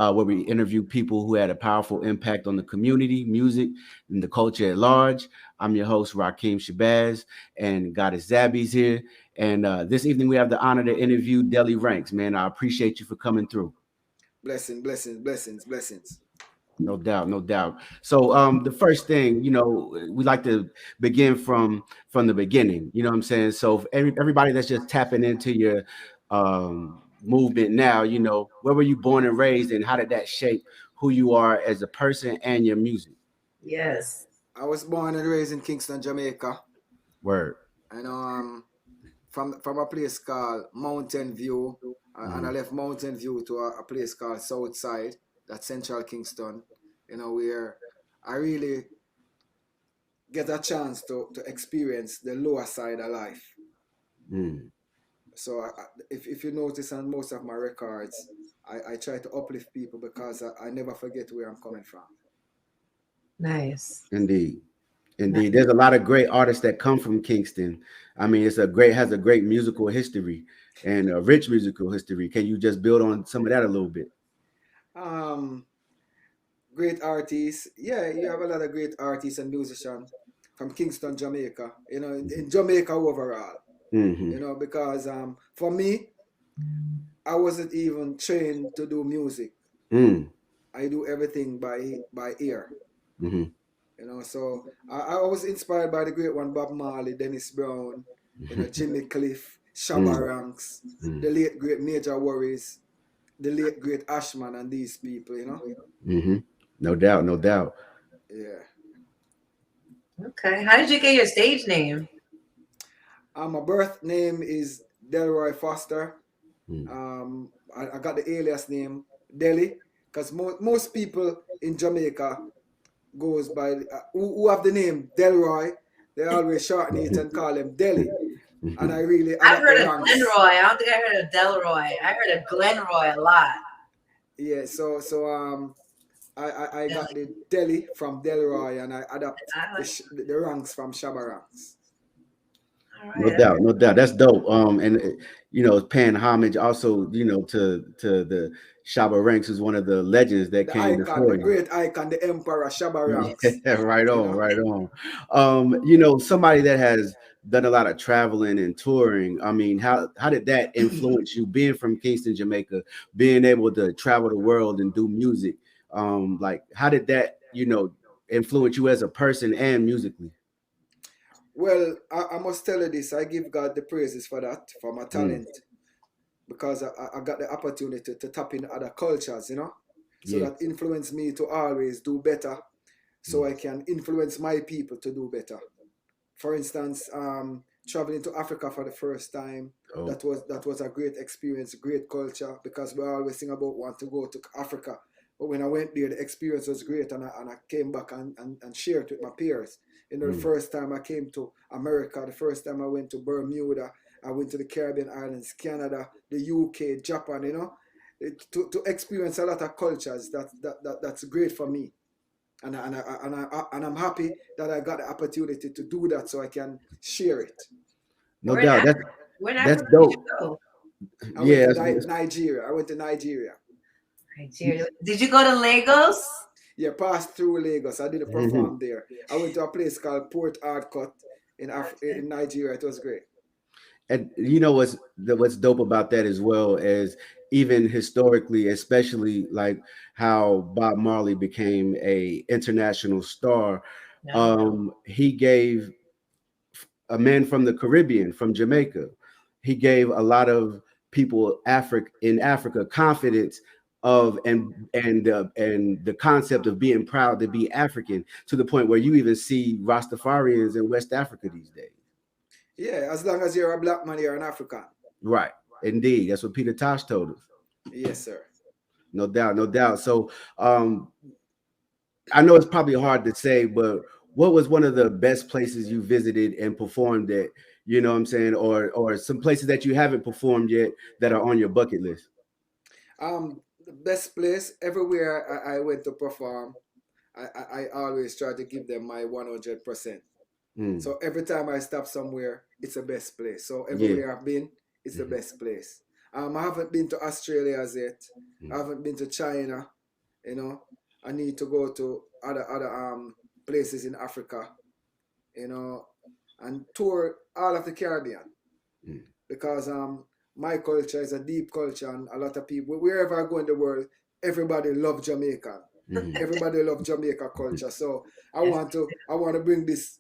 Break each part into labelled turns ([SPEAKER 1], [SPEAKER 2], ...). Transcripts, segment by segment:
[SPEAKER 1] where we interview people who had a powerful impact on the community, music, and the culture at large. I'm your host, Rakeem Shabazz, and Goddess Zaby's here. And this evening we have the honor to interview Delly Ranx. Man, I appreciate you for coming through.
[SPEAKER 2] Blessings.
[SPEAKER 1] No doubt, no doubt. So the first thing, we like to begin from the beginning. You know what I'm saying? So for everybody that's just tapping into your movement now, where were you born and raised, and how did that shape who you are as a person and your music?
[SPEAKER 3] Yes.
[SPEAKER 2] I was born and raised in Kingston, Jamaica,
[SPEAKER 1] Word.
[SPEAKER 2] and from a place called Mountain View, and I left Mountain View to a place called Southside, that's Central Kingston. Where I really get a chance to experience the lower side of life. So if you notice on most of my records, I try to uplift people because I never forget where I'm coming from.
[SPEAKER 3] Nice.
[SPEAKER 1] Indeed. There's a lot of great artists that come from Kingston. I mean, has a great musical history and a rich musical history. Can you just build on some of that a little bit?
[SPEAKER 2] Great artists. Yeah, you have a lot of great artists and musicians from Kingston, Jamaica. In Jamaica overall. Because for me, I wasn't even trained to do music. I do everything by ear. So I was inspired by the great one, Bob Marley, Dennis Brown, Jimmy Cliff, Shabazz, the late great Major Worries, the late great Ashman, and these people.
[SPEAKER 1] No doubt.
[SPEAKER 2] Yeah.
[SPEAKER 3] Okay. How did you get your stage name?
[SPEAKER 2] My birth name is Delroy Foster. I got the alias name Delly because most people in Jamaica goes by who have the name Delroy. They always shorten it and call him Delly. And
[SPEAKER 3] I've heard of Glenroy. I don't think I heard of Delroy. I heard of Glenroy a lot.
[SPEAKER 2] Yeah. So I got the Delly from Delroy, and I adapt the ranks from Shabazz.
[SPEAKER 3] Right.
[SPEAKER 1] No doubt. That's dope. And paying homage also, to the Shabba Ranks, who's one of the legends that
[SPEAKER 2] The
[SPEAKER 1] came
[SPEAKER 2] icon,
[SPEAKER 1] before
[SPEAKER 2] the
[SPEAKER 1] you.
[SPEAKER 2] great icon, the Emperor Shabazz.
[SPEAKER 1] Yeah, right on. Somebody that has done a lot of traveling and touring. I mean, how did that influence you being from Kingston, Jamaica, being able to travel the world and do music? Like how did that, influence you as a person and musically?
[SPEAKER 2] Well, I must tell you this. I give God the praises for that, for my talent, because I got the opportunity to tap in other cultures, so that influenced me to always do better, so I can influence my people to do better. For instance, traveling to Africa for the first time, that was a great experience, great culture, because we always think about want to go to Africa. But when I went there, the experience was great, and I came back and shared it with my peers. The first time I came to America, the first time I went to Bermuda, I went to the Caribbean islands, Canada, the UK, Japan, to experience a lot of cultures. That's great for me. And I'm happy that I got the opportunity to do that so I can share it.
[SPEAKER 1] No doubt. That's
[SPEAKER 3] Did
[SPEAKER 1] dope.
[SPEAKER 3] you go?
[SPEAKER 2] I went to Nigeria. I went to Nigeria.
[SPEAKER 3] Did you go to Lagos?
[SPEAKER 2] Yeah, passed through Lagos. I didn't perform there. I went to a place called Port Harcourt in Nigeria. It was great.
[SPEAKER 1] And what's dope about that as well as even historically, especially like how Bob Marley became a international star. He gave a man from the Caribbean, from Jamaica, he gave a lot of people in Africa confidence of and the concept of being proud to be African, to the point where you even see Rastafarians in West Africa these days.
[SPEAKER 2] Yeah, as long as you're a black man, you're an African.
[SPEAKER 1] Right. Indeed. That's what Peter Tosh told us.
[SPEAKER 2] Yes, sir.
[SPEAKER 1] No doubt. So I know it's probably hard to say, but what was one of the best places you visited and performed at, you know what I'm saying, or some places that you haven't performed yet that are on your bucket list?
[SPEAKER 2] The best place everywhere I went to perform, I always try to give them my 100%. So every time I stop somewhere, it's the best place. So everywhere I've been, it's the best place. I haven't been to Australia as yet. I
[SPEAKER 1] Mm.
[SPEAKER 2] haven't been to China. You know, I need to go to other places in Africa. You know, and tour all of the Caribbean
[SPEAKER 1] Mm.
[SPEAKER 2] because my culture is a deep culture, and a lot of people wherever I go in the world, everybody love Jamaica.
[SPEAKER 1] Mhm.
[SPEAKER 2] Everybody love Jamaica culture. So
[SPEAKER 3] Yes.
[SPEAKER 2] I want to bring this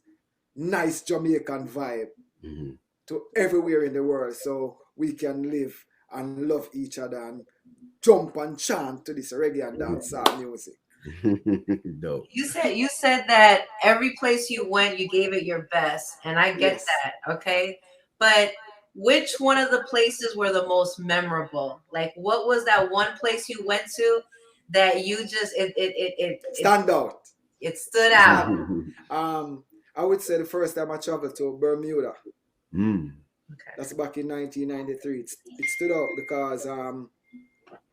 [SPEAKER 2] nice Jamaican vibe
[SPEAKER 1] Mhm.
[SPEAKER 2] to everywhere in the world so we can live and love each other and jump and chant to this reggae and dancehall music.
[SPEAKER 1] Dope.
[SPEAKER 3] You said that every place you went, you gave it your best, and I get
[SPEAKER 2] Yes.
[SPEAKER 3] that, okay? But which one of the places were the most memorable? Like, what was that one place you went to that you just
[SPEAKER 2] Stand out.
[SPEAKER 3] it stood out?
[SPEAKER 2] Um, I would say the first time I traveled to Bermuda,
[SPEAKER 1] Mm.
[SPEAKER 3] Okay.
[SPEAKER 2] that's back in 1993. It stood out because,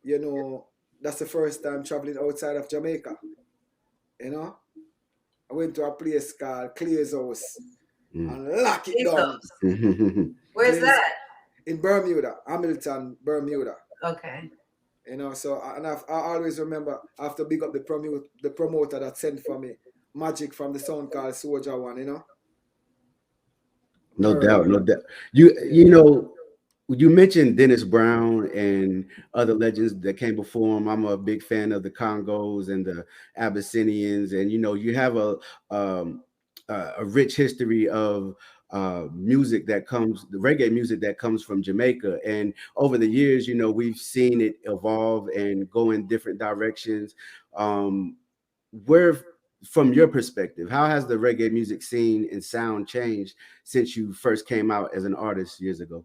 [SPEAKER 2] you know, that's the first time traveling outside of Jamaica. You know, I went to a place called Clay's House
[SPEAKER 1] Mm.
[SPEAKER 2] and lock it down.
[SPEAKER 3] Bezos.
[SPEAKER 1] Mhm.
[SPEAKER 3] Where's
[SPEAKER 2] Clay's
[SPEAKER 3] that?
[SPEAKER 2] in Bermuda, Hamilton, Bermuda.
[SPEAKER 3] Okay.
[SPEAKER 2] You know, so I always remember I have to big up the promoter that sent for me Magic from the song called Soldier One. You know,
[SPEAKER 1] No doubt,
[SPEAKER 2] murder.
[SPEAKER 1] no doubt.
[SPEAKER 2] Yeah.
[SPEAKER 1] You know, you mentioned Dennis Brown and other legends that came before him. I'm a big fan of the Congos and the Abyssinians, and you know, you have um, a rich history of music that comes, the reggae music that comes from Jamaica. And over the years, you know, we've seen it evolve and go in different directions. Um, where, from your perspective, how has the reggae music scene and sound changed since you first came out as an artist years ago?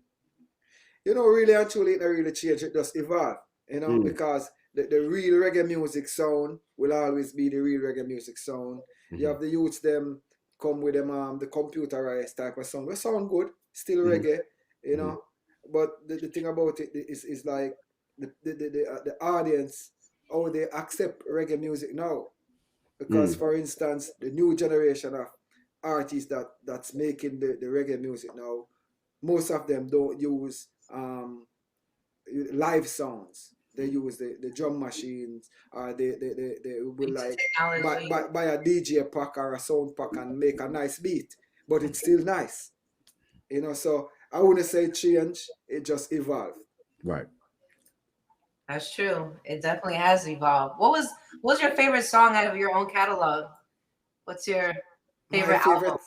[SPEAKER 2] You know, really and truly, it not really change. It just evolve. You know,
[SPEAKER 1] Mm.
[SPEAKER 2] because the real reggae music sound will always be the real reggae music sound. You
[SPEAKER 1] Mhm.
[SPEAKER 2] have the youths them come with them the computerized type of sound. They sound good, still
[SPEAKER 1] Mhm.
[SPEAKER 2] reggae. You
[SPEAKER 1] Mhm.
[SPEAKER 2] know, but the thing about it is like the audience how they accept reggae music now. Because
[SPEAKER 1] Mm.
[SPEAKER 2] for instance, the new generation of artists that's making the reggae music now, most of them don't use live sounds. They use the drum machines, or they will
[SPEAKER 3] Into
[SPEAKER 2] like
[SPEAKER 3] technology.
[SPEAKER 2] buy a DJ pack or a sound pack and make a nice beat, but it's still nice, you know. So I wouldn't say change; it just evolved.
[SPEAKER 1] Right.
[SPEAKER 3] That's true. It definitely has evolved. What was your favorite song out of your own catalog? What's your
[SPEAKER 2] My
[SPEAKER 3] favorite
[SPEAKER 2] favorite,
[SPEAKER 3] album?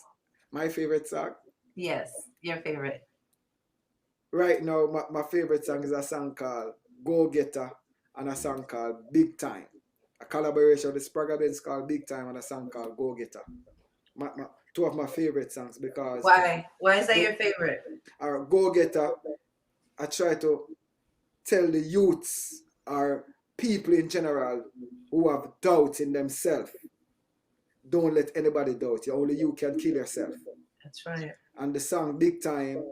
[SPEAKER 2] my favorite song
[SPEAKER 3] Yes, your favorite.
[SPEAKER 2] right now, my favorite song is a song called "Go Getter" and a song called "Big Time." A collaboration with the Spragga Benz called "Big Time" and a song called "Go Getter." Two of my favorite songs because
[SPEAKER 3] Why? Why is that your
[SPEAKER 2] go
[SPEAKER 3] favorite?
[SPEAKER 2] Go Getter. I try to tell the youths or people in general who have doubts in themselves, don't let anybody doubt you. Only you can kill yourself.
[SPEAKER 3] That's right.
[SPEAKER 2] And the song "Big Time,"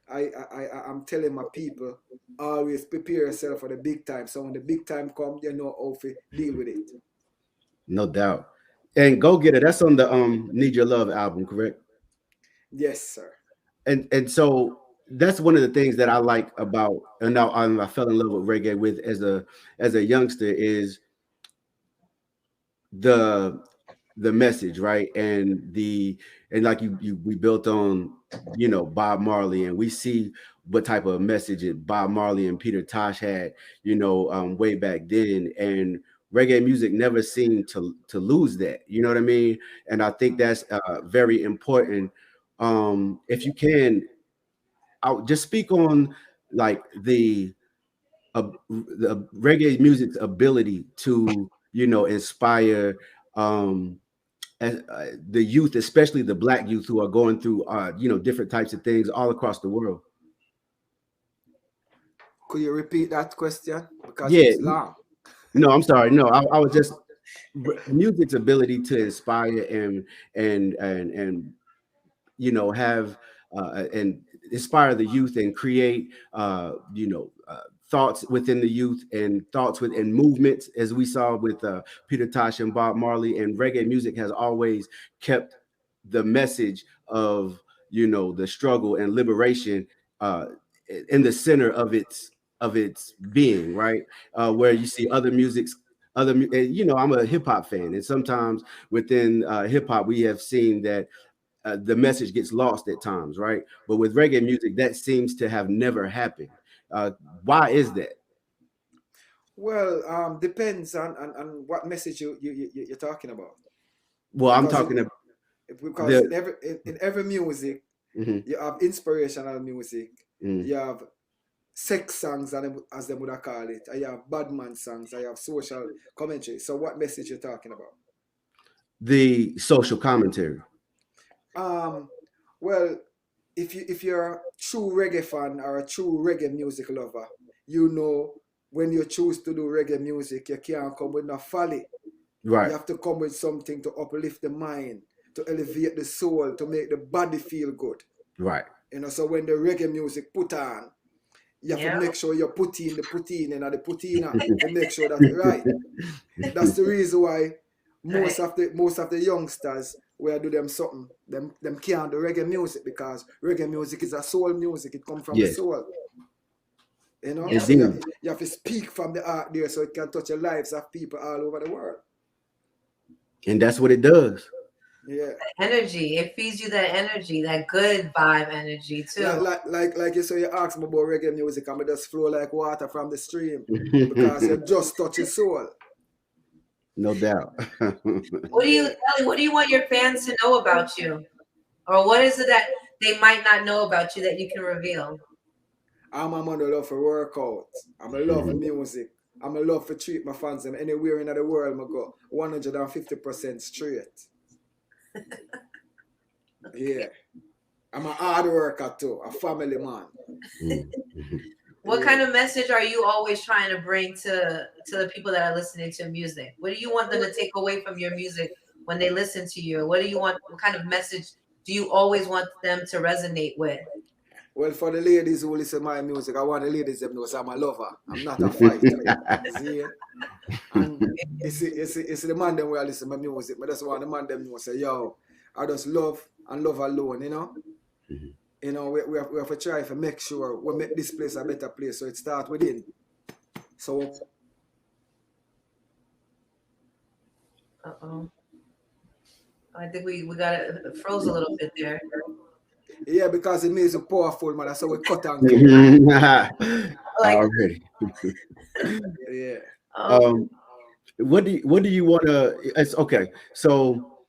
[SPEAKER 2] I'm telling my people, always prepare yourself for the big time. So when the big time comes, you know how to deal with it.
[SPEAKER 1] No doubt. And Go Get It, that's on the Need Your Love album, correct?
[SPEAKER 2] Yes, sir.
[SPEAKER 1] And so that's one of the things that I like about, and now I fell in love with reggae with as a youngster, is the the message, right? And like you we built on, you know, Bob Marley, and we see what type of message Bob Marley and Peter Tosh had, you know, way back then. And reggae music never seemed to lose that, you know what I mean? And I think that's very important. If you can, I'll just speak on like the reggae music's ability to, you know, inspire um the youth, especially the black youth who are going through you know, different types of things all across the world.
[SPEAKER 2] Could you repeat that question? Because
[SPEAKER 1] Yeah,
[SPEAKER 2] it's long.
[SPEAKER 1] no, I'm sorry. No, I was just music's ability to inspire and you know, have and inspire the youth and create you know, thoughts within the youth and thoughts within movements, as we saw with Peter Tosh and Bob Marley. And reggae music has always kept the message of, you know, the struggle and liberation uh in the center of its of its being, right? Where you see other musics, you know, I'm a hip hop fan, and sometimes within hip hop, we have seen that the message gets lost at times, right? But with reggae music, that seems to have never happened. Uh, why is that?
[SPEAKER 2] Well, depends on what message you're talking about.
[SPEAKER 1] Well, I'm
[SPEAKER 2] Because
[SPEAKER 1] talking about
[SPEAKER 2] because
[SPEAKER 1] the.
[SPEAKER 2] in every music
[SPEAKER 1] Mhm,
[SPEAKER 2] you have inspirational music,
[SPEAKER 1] mhm.
[SPEAKER 2] you have sex songs, as they would have called it, and you have badman songs, and you have social commentary. So what message you're talking about?
[SPEAKER 1] The social commentary.
[SPEAKER 2] Um, well, if you're a true reggae fan or a true reggae music lover, you know when you choose to do reggae music, you can't come with no folly. You
[SPEAKER 1] Right,
[SPEAKER 2] have to come with something to uplift the mind, to elevate the soul, to make the body feel good.
[SPEAKER 1] right.
[SPEAKER 2] So when the reggae music put on, you have to
[SPEAKER 3] Yeah.
[SPEAKER 2] make sure you put in the put and the put in to make sure that it right. That's the reason why
[SPEAKER 3] Right.
[SPEAKER 2] most of the youngsters where do them something, them can't do reggae music because reggae music is a soul music. It comes from the
[SPEAKER 1] Yes,
[SPEAKER 2] soul.
[SPEAKER 3] Yep.
[SPEAKER 2] So you
[SPEAKER 1] indeed.
[SPEAKER 2] have, you have to speak from the art there so it can touch the lives of people all over the world.
[SPEAKER 1] And that's what it does.
[SPEAKER 2] Yeah.
[SPEAKER 3] Energy. It feeds you that energy, that good vibe energy
[SPEAKER 2] Like
[SPEAKER 3] too.
[SPEAKER 2] like like like you so you ask me about reggae music and it just flow like water from the stream because you just touch your soul.
[SPEAKER 1] No doubt.
[SPEAKER 3] What do you,
[SPEAKER 2] Yeah.
[SPEAKER 3] Ellie, what do you want your fans to know about you? Or what is it that they might not know about you that you can reveal?
[SPEAKER 2] I'm a man who love for workout. I'm a love
[SPEAKER 1] Mhm.
[SPEAKER 2] music. I'm a love for treat my fans them anywhere in the world I go 150% straight. Yeah. I'm a hard worker too, a family man.
[SPEAKER 1] Mhm. Mhm.
[SPEAKER 3] What
[SPEAKER 2] Yeah.
[SPEAKER 3] kind of message are you always trying to bring to the people that are listening to music? What do you want them to take away from your music when they listen to you? What do you want? What kind of message do you always want them to resonate with?
[SPEAKER 2] Well, for the ladies who listen to my music, I want the ladies to know I'm a lover. I'm not a fighter. See? And it's the man them where I listen to my music. But that's why the man them know say, yo, I just love and love alone. We have to try to make sure we make this place a better place. So it starts within. So
[SPEAKER 3] Uh-oh. I think we got it froze a little bit there.
[SPEAKER 2] yeah, because the music powerful, man. That's how we cut and clear.
[SPEAKER 1] Mhm.
[SPEAKER 3] Like,
[SPEAKER 1] Already.
[SPEAKER 2] Yeah.
[SPEAKER 3] um,
[SPEAKER 1] Um, what do you want to? It's okay. So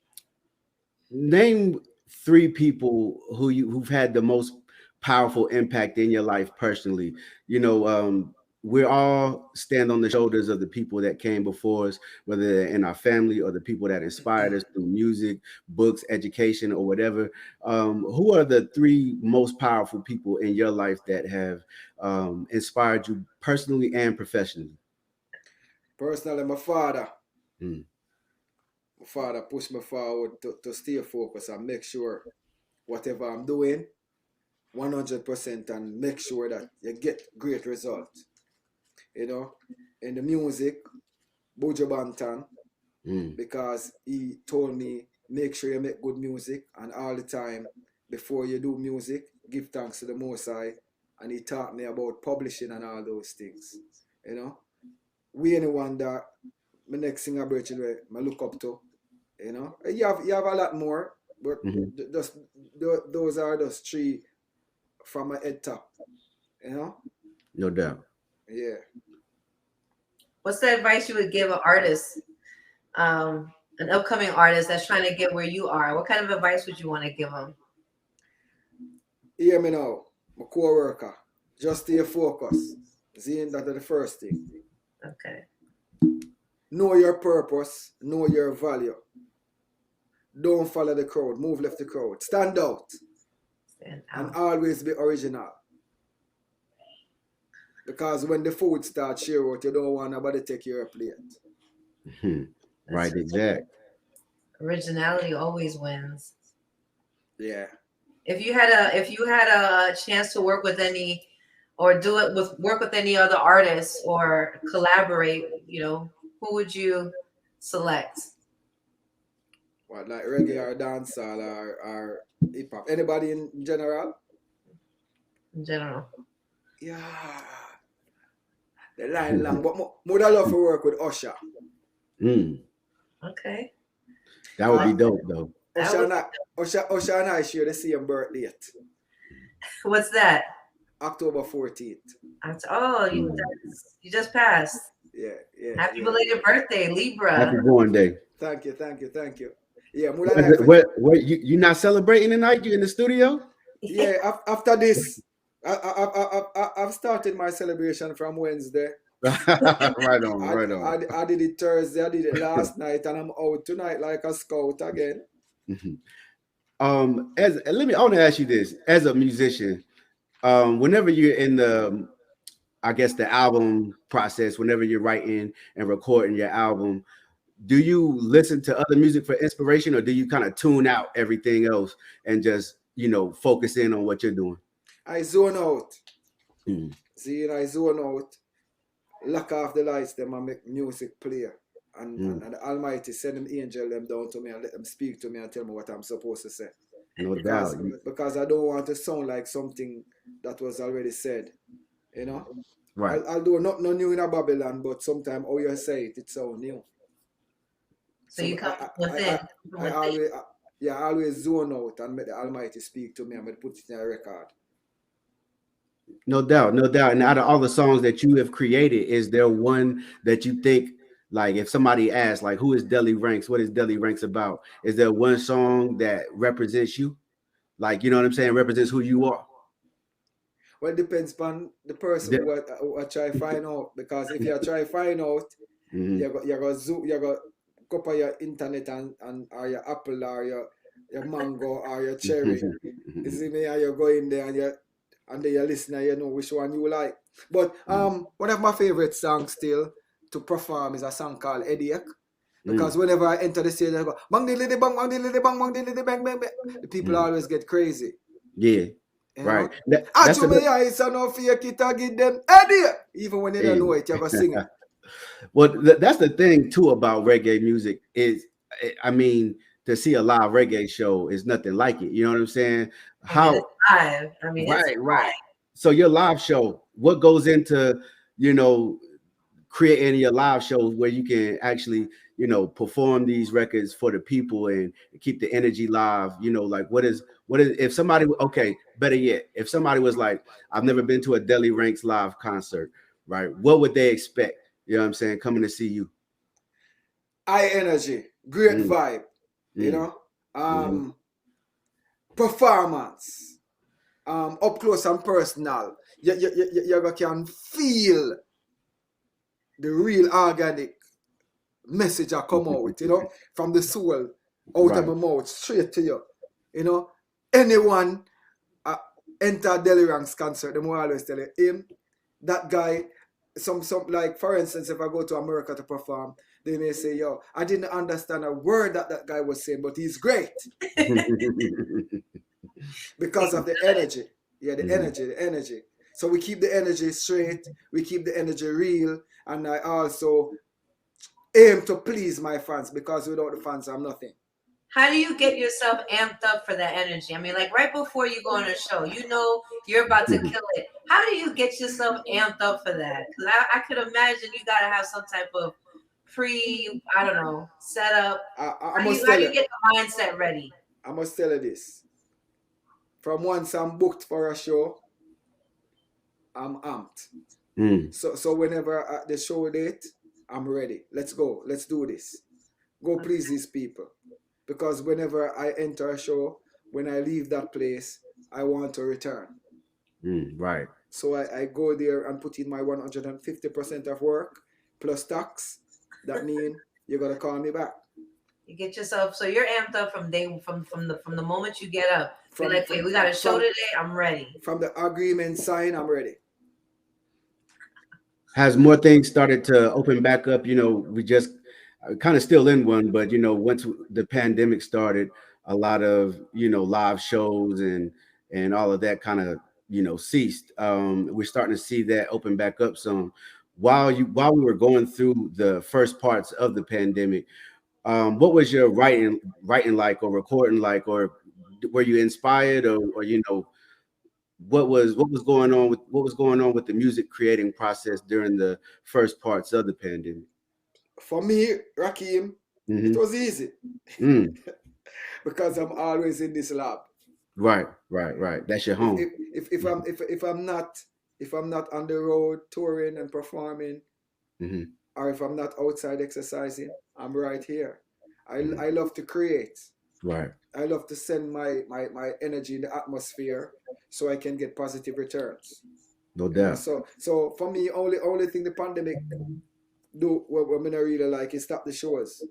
[SPEAKER 1] name three people who've had the most powerful impact in your life personally. You know, we all stand on the shoulders of the people that came before us, whether they're in our family or the people that inspired us through music, books, education, or whatever. Who are the three most powerful people in your life that have inspired you personally and professionally?
[SPEAKER 2] Personally, my father.
[SPEAKER 1] Mm,
[SPEAKER 2] My father pushed me forward to stay focused and make sure whatever I'm doing, 100% and make sure that you get great results. You know, in the music, Buju Banton,
[SPEAKER 1] mm,
[SPEAKER 2] because he told me make sure you make good music and all the time before you do music, give thanks to the Most High. And he taught me about publishing and all those things. You know, we anyone that my next singer Birchie I look up to. You have a lot more, but
[SPEAKER 1] mhm.
[SPEAKER 2] just those are those three from my head top. You know,
[SPEAKER 1] No doubt.
[SPEAKER 2] yeah.
[SPEAKER 3] what's the advice you would give an upcoming artist that's trying to get where you are? What kind of advice would you want to give them?
[SPEAKER 2] Hear me now, my co-worker. Just stay focused. Seeing that the first thing.
[SPEAKER 3] Okay.
[SPEAKER 2] Know your purpose. Know your value. Don't follow the crowd. Move left the crowd. Stand out
[SPEAKER 3] Stand
[SPEAKER 2] and
[SPEAKER 3] out.
[SPEAKER 2] always be original. Because when the food starts share out, you don't want nobody take your plate.
[SPEAKER 1] Mhm.
[SPEAKER 3] That's
[SPEAKER 1] Right, exact.
[SPEAKER 3] originality always wins.
[SPEAKER 2] Yeah.
[SPEAKER 3] If you had a chance to work with any or do it with work with any other artists or collaborate, who would you select
[SPEAKER 2] What, like reggae or dancehall or hip hop? Anybody in general?
[SPEAKER 3] in general?
[SPEAKER 2] Yeah. The line long, but more I love to work with Usher.
[SPEAKER 3] Okay.
[SPEAKER 1] That would be dope, though.
[SPEAKER 2] Usher and I share the same birth date.
[SPEAKER 3] What's that?
[SPEAKER 2] October 14th.
[SPEAKER 3] Oh, you just passed.
[SPEAKER 2] Yeah.
[SPEAKER 3] Happy belated birthday, Libra.
[SPEAKER 1] Happy born day.
[SPEAKER 2] Thank you. Yeah,
[SPEAKER 1] where you not celebrating tonight? You in the studio?
[SPEAKER 2] Yeah, after this, I've started my celebration from Wednesday.
[SPEAKER 1] Right on.
[SPEAKER 2] I did it Thursday, I did it last night, and I'm out tonight like a scout again.
[SPEAKER 1] I want to ask you this: as a musician, whenever you're in the, I guess, the album process, whenever you're writing and recording your album, do you listen to other music for inspiration, or do you kind of tune out everything else and just, focus in on what you're doing?
[SPEAKER 2] I zone out. I zone out. Lock off the lights, them and make music play. And the Almighty send them angel them down to me and let them speak to me and tell me what I'm supposed to say.
[SPEAKER 1] No doubt.
[SPEAKER 2] Because I don't want to sound like something that was already said.
[SPEAKER 1] Right.
[SPEAKER 2] I'll do not no new in a Babylon, but sometimes how you say it, it's so new.
[SPEAKER 3] So you come within.
[SPEAKER 2] I always zone out and make the Almighty speak to me and put it in a record.
[SPEAKER 1] No doubt. And out of all the songs that you have created, is there one that you think, like, if somebody asks, like, who is Delly Ranx? What is Delly Ranx about? Is there one song that represents you? Like, you know what I'm saying? Represents who you are?
[SPEAKER 2] Well, it depends on the person who I try to find out. Because if you try to find out, you go go on your internet and or your apple or your mango or your cherry. You see me? And you go in there and then you listen and you know which one you like. But one of my favorite songs still to perform is a song called Headache. Because whenever I enter the stage, I go bang dilly bang bang dilly bang bang dilly bang bang. The people always get crazy.
[SPEAKER 1] Yeah. Right.
[SPEAKER 2] That's me eyes and no fake it and give them headache. Even when they don't know it, you go sing it.
[SPEAKER 1] Well, that's the thing too about reggae music is, I mean, to see a live reggae show is nothing like it. You know what I'm saying?
[SPEAKER 3] Live. I mean,
[SPEAKER 1] right. So your live show, what goes into, creating your live shows where you can actually, perform these records for the people and keep the energy live? Like what is if somebody, okay, better yet, if somebody was like, I've never been to a Delly Ranx live concert, right? What would they expect? You know what I'm saying? Coming to see you.
[SPEAKER 2] High energy, great vibe, performance, up close and personal. You can feel the real organic message that come out, from the soul, out of my mouth, straight to you. Anyone enter Delly Ranx concert, the more I always tell you, him, that guy. Some like, for instance, if I go to America to perform, they may say, yo, I didn't understand a word that guy was saying, but he's great. Because of the energy. Yeah, the energy. So we keep the energy straight, we keep the energy real, and I also aim to please my fans, because without the fans, I'm nothing.
[SPEAKER 3] How do you get yourself amped up for that energy? I mean, like right before you go on a show, you're about to kill it. How do you get yourself amped up for that? Because I could imagine you got to have some type of setup. How do you get the mindset ready?
[SPEAKER 2] I must tell you this. From once I'm booked for a show, I'm amped. So whenever the show date, I'm ready. Let's go. Let's do this. Go please these people. Because whenever I enter a show, when I leave that place, I want to return.
[SPEAKER 1] Right.
[SPEAKER 2] So I go there and put in my 150% of work plus tax. That means you're gonna call me back.
[SPEAKER 3] You get yourself, so you're amped up from the moment you get up. You're like, wait, we got a show today. I'm ready. From the agreement sign, I'm ready.
[SPEAKER 1] Has more things started to open back up? We just kind of still in one, but once the pandemic started, a lot of live shows and all of that kind of ceased. We're starting to see that open back up some. While we were going through the first parts of the pandemic, what was your writing like, or recording like, or were you inspired, or what was going on with the music creating process during the first parts of the pandemic?
[SPEAKER 2] For me, Rakeem, it
[SPEAKER 1] Mm-hmm.
[SPEAKER 2] was easy
[SPEAKER 1] Mm.
[SPEAKER 2] because I'm always in this lab.
[SPEAKER 1] Right, right, right. That's your
[SPEAKER 2] If
[SPEAKER 1] home.
[SPEAKER 2] if if I'm if I'm not on the road touring and performing,
[SPEAKER 1] Mm-hmm.
[SPEAKER 2] or if I'm not outside exercising, I'm right here.
[SPEAKER 1] Mm-hmm.
[SPEAKER 2] I love to create.
[SPEAKER 1] Right.
[SPEAKER 2] I love to send my energy in the atmosphere so I can get positive returns.
[SPEAKER 1] No
[SPEAKER 2] You know,
[SPEAKER 1] doubt.
[SPEAKER 2] so for me, only thing the pandemic do what I really like is stop the shows.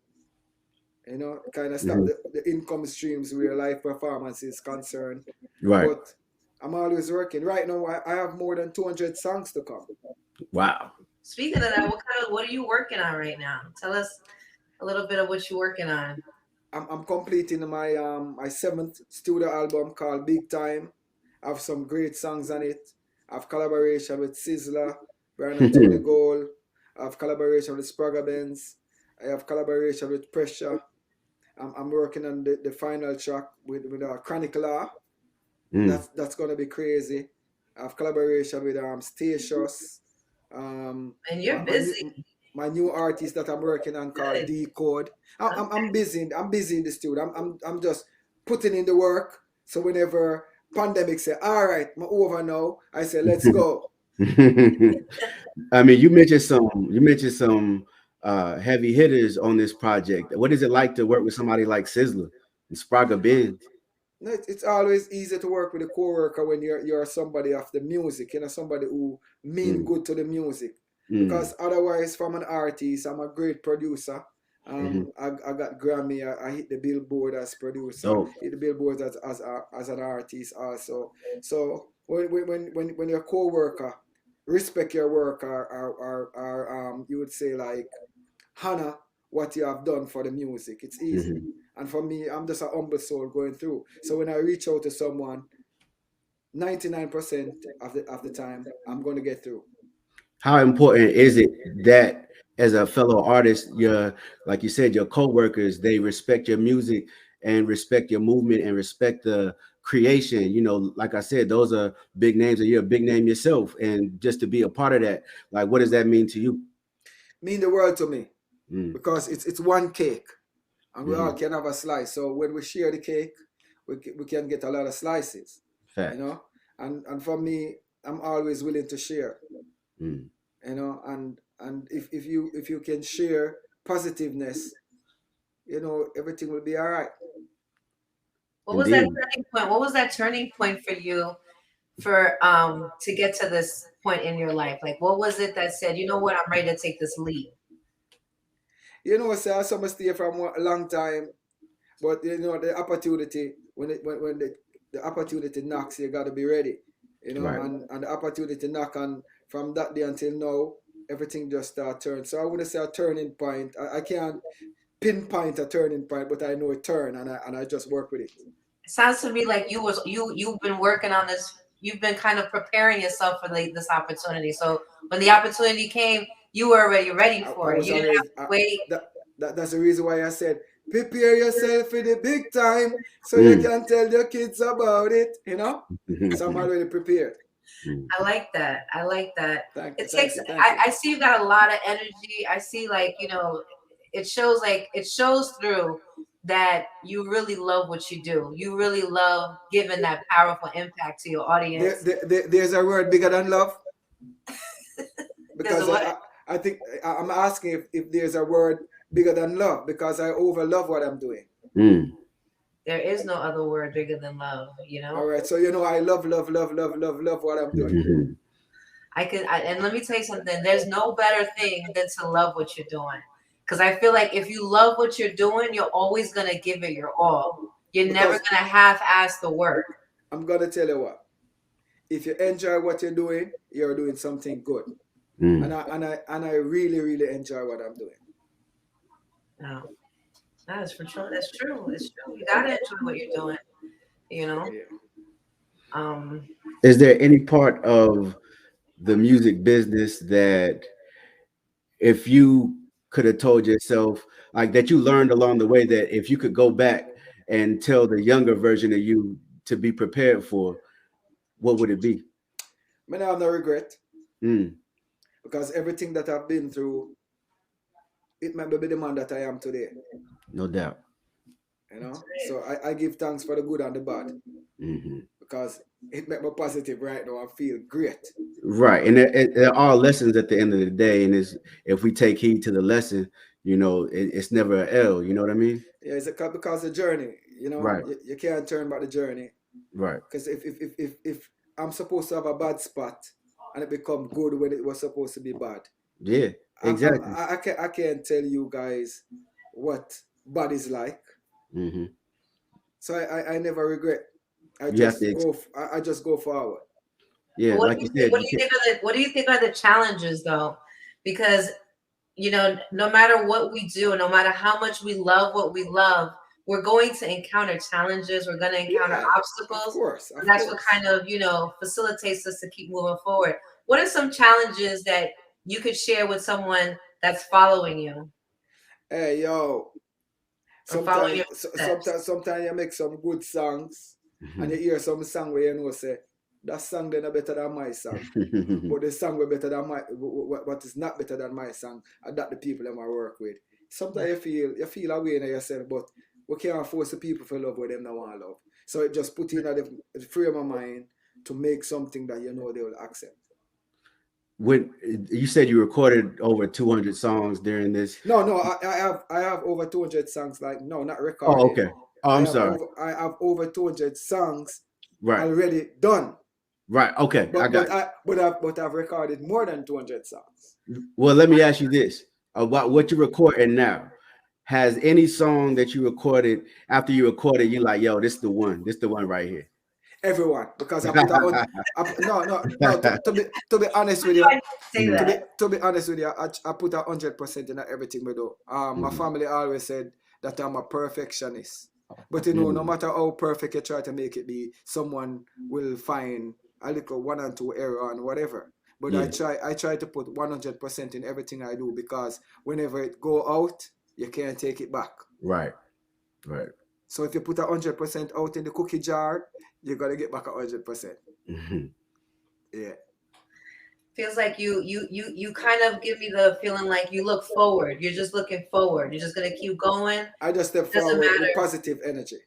[SPEAKER 2] You know, kind of stop
[SPEAKER 1] Mm-hmm.
[SPEAKER 2] the income streams where live performance is concerned.
[SPEAKER 1] Right.
[SPEAKER 2] But I'm always working. Right now, I have more than 200 songs to come.
[SPEAKER 1] Wow.
[SPEAKER 3] Speaking of that, what are you working on right now? Tell us a little bit of what you're working on.
[SPEAKER 2] I'm completing my seventh studio album called Big Time. I have some great songs on it. I have collaboration with Sizzla, Brandon Tony Gold. I have collaboration with Sprague Benz. I have collaboration with Pressure. I'm working on the final track with Chronic Law.
[SPEAKER 1] Mm.
[SPEAKER 2] That's gonna be crazy. I have collaboration with Statious.
[SPEAKER 3] And you're
[SPEAKER 2] My, my new
[SPEAKER 3] busy.
[SPEAKER 2] my new artist that I'm working on called
[SPEAKER 3] Good.
[SPEAKER 2] Decode. I'm
[SPEAKER 3] Okay.
[SPEAKER 2] busy. I'm busy in the studio. I'm just putting in the work. So whenever pandemic say, all right, I'm over now, I say, let's go.
[SPEAKER 1] I mean, you mentioned some heavy hitters on this project. What is it like to work with somebody like Sizzler and Sprague Benz?
[SPEAKER 2] No, it's always easy to work with a coworker when you're somebody of the music, somebody who mean
[SPEAKER 1] Mm,
[SPEAKER 2] good to the music.
[SPEAKER 1] mm,
[SPEAKER 2] Because otherwise, from an artist, I'm a great producer.
[SPEAKER 1] hmm.
[SPEAKER 2] I got Grammy. I hit the Billboard as producer.
[SPEAKER 1] Dope.
[SPEAKER 2] Hit the Billboard as an artist also. So when your coworker respect your work or you would say like honor what you have done for the music, it's easy.
[SPEAKER 1] Hmm.
[SPEAKER 2] And for me, I'm just a humble soul going through. So when I reach out to someone, 99% of the time, I'm going to get through.
[SPEAKER 1] How important is it that as a fellow artist, your like you said, your coworkers, they respect your music and respect your movement and respect the creation? Like I said, those are big names, and you're a big name yourself. And just to be a part of that, like, what does that mean to you?
[SPEAKER 2] Mean the world to me
[SPEAKER 1] Mm,
[SPEAKER 2] because it's one cake and we all
[SPEAKER 1] hmm.
[SPEAKER 2] can have a slice. So when we share the cake, we can get a lot of slices, you
[SPEAKER 1] Facts.
[SPEAKER 2] know. And for me, I'm always willing to share,
[SPEAKER 1] Mm,
[SPEAKER 2] and if you can share positiveness, everything will be all right.
[SPEAKER 3] What was that
[SPEAKER 1] indeed.
[SPEAKER 3] turning point? What was that turning point for you for to get to this point in your life? Like what was it that said, you know what, I'm ready to take this leap?
[SPEAKER 2] So some stay from a long time, but the opportunity when the opportunity knocks, you got to be ready.
[SPEAKER 1] Right.
[SPEAKER 2] And the opportunity knock on from that day until now, everything just start turn. So I wouldn't say a turning point. I can't pinpoint a turning point, but I know a turn, and I just work with it.
[SPEAKER 3] It sounds to me like you've been working on this. You've been kind of preparing yourself for this opportunity. So when the opportunity came, you were already ready
[SPEAKER 2] I
[SPEAKER 3] for it.
[SPEAKER 2] was
[SPEAKER 3] You didn't have
[SPEAKER 2] already
[SPEAKER 3] to wait.
[SPEAKER 2] that's the reason why I said prepare yourself for the big time so you
[SPEAKER 1] Mm.
[SPEAKER 2] can tell your kids about it. So I'm already prepared.
[SPEAKER 1] Mm.
[SPEAKER 3] I like that. I like that.
[SPEAKER 2] Thank you,
[SPEAKER 3] It
[SPEAKER 2] thank
[SPEAKER 3] takes.
[SPEAKER 2] you, thank you.
[SPEAKER 3] I see you got a lot of energy. I see it shows through that you really love what you do. You really love giving that powerful impact to your audience.
[SPEAKER 2] There's a word bigger than love
[SPEAKER 3] There's a
[SPEAKER 2] because
[SPEAKER 3] what?
[SPEAKER 2] I think I'm asking if there's a word bigger than love because I over love what I'm doing.
[SPEAKER 1] Mm.
[SPEAKER 3] There is no other word bigger than love.
[SPEAKER 2] All right, so I love what I'm doing.
[SPEAKER 1] Mhm.
[SPEAKER 3] And let me tell you something. There's no better thing than to love what you're doing. Because I feel like if you love what you're doing, you're always gonna give it your all. You're never
[SPEAKER 2] Because
[SPEAKER 3] gonna half-ass the work.
[SPEAKER 2] I'm gonna tell you what, if you enjoy what you're doing, you're doing something good.
[SPEAKER 1] Mm.
[SPEAKER 2] And I really, really enjoy what I'm doing.
[SPEAKER 3] No, that is for true. That's true. It's true. You gotta enjoy what you're doing. You know.
[SPEAKER 2] Yeah.
[SPEAKER 3] Um,
[SPEAKER 1] Is there any part of the music business that if you could have told yourself, like, that you learned along the way, that if you could go back and tell the younger version of you to be prepared for, what would it be?
[SPEAKER 2] I have no regret
[SPEAKER 1] Mm,
[SPEAKER 2] because everything that I've been through, it might be the man that I am today.
[SPEAKER 1] no doubt.
[SPEAKER 2] So I give thanks for the good and the bad
[SPEAKER 1] Hmm.
[SPEAKER 2] because it make me positive right now. I feel great.
[SPEAKER 1] Right, and there are lessons at the end of the day, and it's if we take heed to the lesson, it's never a L. You know what I mean?
[SPEAKER 2] Yeah, because the journey,
[SPEAKER 1] Right,
[SPEAKER 2] you can't turn back the journey.
[SPEAKER 1] right.
[SPEAKER 2] Because if I'm supposed to have a bad spot and it become good when it was supposed to be bad,
[SPEAKER 1] Yeah, exactly.
[SPEAKER 2] I can't tell you guys what bad is like.
[SPEAKER 1] Hmm.
[SPEAKER 2] So I never regret.
[SPEAKER 1] You have to,
[SPEAKER 2] I just go forward.
[SPEAKER 1] yeah,
[SPEAKER 3] What
[SPEAKER 1] like
[SPEAKER 3] do
[SPEAKER 1] you
[SPEAKER 3] you think?
[SPEAKER 1] said,
[SPEAKER 3] What
[SPEAKER 1] you
[SPEAKER 3] do you
[SPEAKER 1] can't.
[SPEAKER 3] think are the What do you think are the challenges though? Because no matter what we do, no matter how much we love what we love, we're going to encounter challenges. We're going to encounter
[SPEAKER 2] Yeah, of
[SPEAKER 3] obstacles.
[SPEAKER 2] course,
[SPEAKER 3] And
[SPEAKER 2] of
[SPEAKER 3] that's what
[SPEAKER 2] course.
[SPEAKER 3] kind of facilitates us to keep moving forward. What are some challenges that you could share with someone that's following you
[SPEAKER 2] Hey yo,
[SPEAKER 3] or following
[SPEAKER 2] sometimes
[SPEAKER 3] your steps?
[SPEAKER 2] sometimes you make some good songs and
[SPEAKER 1] Mhm.
[SPEAKER 2] you hear some song where say that song then are better than my song. But the song were better than what is not better than my song, and that the people that I work with. Sometimes you feel away in yourself, but we can't force the people to love what them not want love. So it just put in the frame of mind to make something that they will accept.
[SPEAKER 1] When you said you recorded over 200 songs during this.
[SPEAKER 2] No, I have over 200 songs. Like no, not
[SPEAKER 1] Oh,
[SPEAKER 2] recorded.
[SPEAKER 1] okay. Oh, I'm sorry.
[SPEAKER 2] I have over 200 songs
[SPEAKER 1] Right,
[SPEAKER 2] already done.
[SPEAKER 1] right. Okay, I got
[SPEAKER 2] But I've recorded more than 200 songs.
[SPEAKER 1] you. Well, let me ask you this about what you're recording now. Has any song that you recorded after you recorded, you like, yo, this the one right here.
[SPEAKER 2] Everyone, because I put on. No. To be honest with you,
[SPEAKER 3] Why do you say that?
[SPEAKER 2] to be honest with you, I put 100% in everything we do. My
[SPEAKER 1] Mhm.
[SPEAKER 2] family always said that I'm a perfectionist, but no
[SPEAKER 1] Mhm.
[SPEAKER 2] matter how perfect you try to make it be, someone will find a little one and two error and whatever. But
[SPEAKER 1] Yeah,
[SPEAKER 2] I try to put 100% in everything I do because whenever it go out, you can't take it back.
[SPEAKER 1] right, right.
[SPEAKER 2] So if you put 100% out in the cookie jar, you gotta get back 100%.
[SPEAKER 1] Mhm.
[SPEAKER 2] Yeah.
[SPEAKER 3] Feels like you kind of give me the feeling like you look forward. You're just looking forward. You're just gonna keep going.
[SPEAKER 2] I just step
[SPEAKER 3] Doesn't
[SPEAKER 2] forward with
[SPEAKER 3] matter.
[SPEAKER 2] positive energy.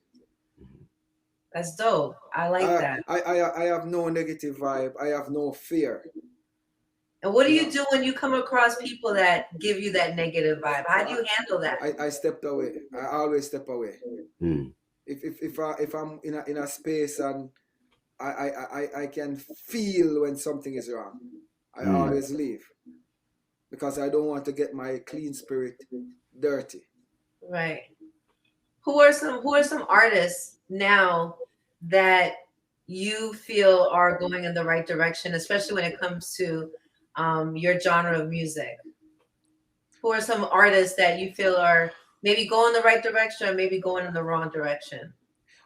[SPEAKER 3] That's dope. I like
[SPEAKER 2] I,
[SPEAKER 3] that.
[SPEAKER 2] I, I, I have no negative vibe. I have no fear.
[SPEAKER 3] And what do
[SPEAKER 2] You
[SPEAKER 3] you
[SPEAKER 2] know,
[SPEAKER 3] do when you come across people that give you that negative vibe? How do you handle that?
[SPEAKER 2] I stepped away. I always step away.
[SPEAKER 1] Mhm.
[SPEAKER 2] If I'm in a space and I can feel when something is wrong, I
[SPEAKER 1] Mhm.
[SPEAKER 2] always leave because I don't want to get my clean spirit dirty.
[SPEAKER 3] Right. Who are some artists now that you feel are going in the right direction, especially when it comes to your genre of music? Who are some artists that you feel are maybe going the right direction or maybe going in the wrong direction?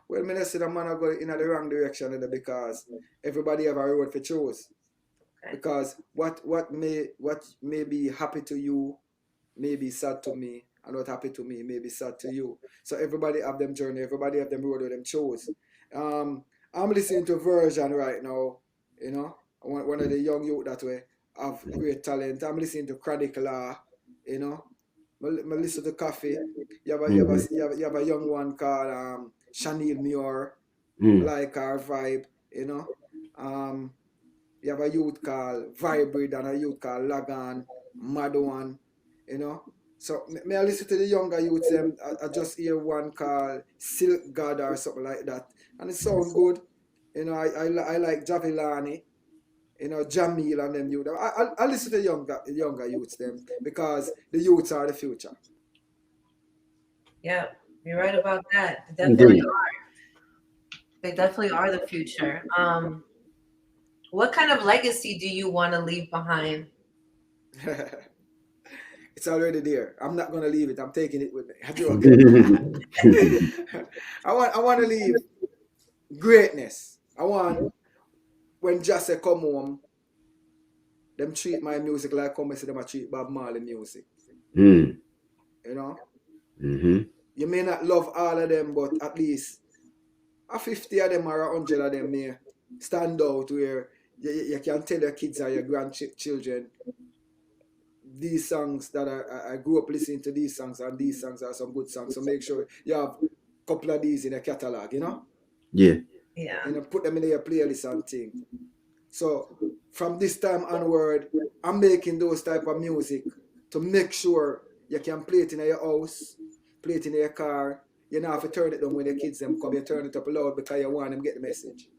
[SPEAKER 2] Well, me not say the man are going in the wrong direction because everybody have a road to choose.
[SPEAKER 3] Okay.
[SPEAKER 2] Because what may be happy to you may be sad to me, and what happy to me may be sad to you. So everybody have them journey, everybody have them road with them chose. Um, I'm listening to Version right now, one of the young youth that way have great talent. I'm listening to Chronic Law, you know. I listen to Coffee.
[SPEAKER 1] Mhm.
[SPEAKER 2] You have a young one called Chanel Muir. I
[SPEAKER 1] Mhm.
[SPEAKER 2] like her vibe. Um, you have a youth called Vibrate and a youth called Lagan, Mad One, you know. So may I listen to the younger youths them. I just hear one called Silk God or something like that. And it sound good. I like Javilani, Jamil and them youth. I listen to younger youths them because the youths are the future.
[SPEAKER 3] Yeah, you're right about that.
[SPEAKER 1] Indeed.
[SPEAKER 3] They definitely are the future. What kind of legacy do you want to leave behind?
[SPEAKER 2] It's already there. I'm not gonna leave it. I'm taking it with me. I joke.
[SPEAKER 1] Mhm.
[SPEAKER 2] I want to leave greatness. I want when Just say come home, them treat my music like come and say them a treat Bob Marley music.
[SPEAKER 1] Mhm.
[SPEAKER 2] You know,
[SPEAKER 1] Mhm.
[SPEAKER 2] you may not love all of them, but at least a 50 of them or 100 of them, me. stand out where you can tell your kids or your grandchildren these songs that I grew up listening to these songs, and these songs are some good songs. So make sure you have a couple of these in a catalog, you know?
[SPEAKER 1] Yeah.
[SPEAKER 3] Yeah.
[SPEAKER 2] And put them in your playlist and thing. So from this time onward, I'm making those type of music to make sure you can play it in your house, play it in your car. You don't have to turn it down when the kids them come. You turn it up loud because you want them to get the message.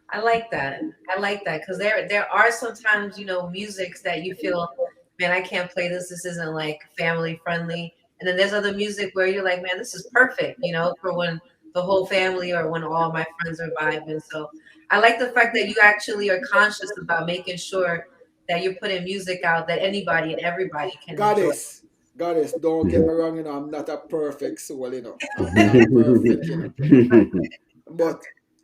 [SPEAKER 3] I like that. I like that because there are sometimes, you know, musics that you feel, man, I can't play this. This isn't like family friendly. And then there's other music where you're like, man, this is perfect, you know, for when the whole family or when all my friends are vibing. So I like the fact that you actually are conscious about making sure that you're putting music out that anybody and everybody can enjoy.
[SPEAKER 2] Goddess, goddess, don't get me wrong, you know, I'm not a perfect soul, you know. I'm not perfect, you know. But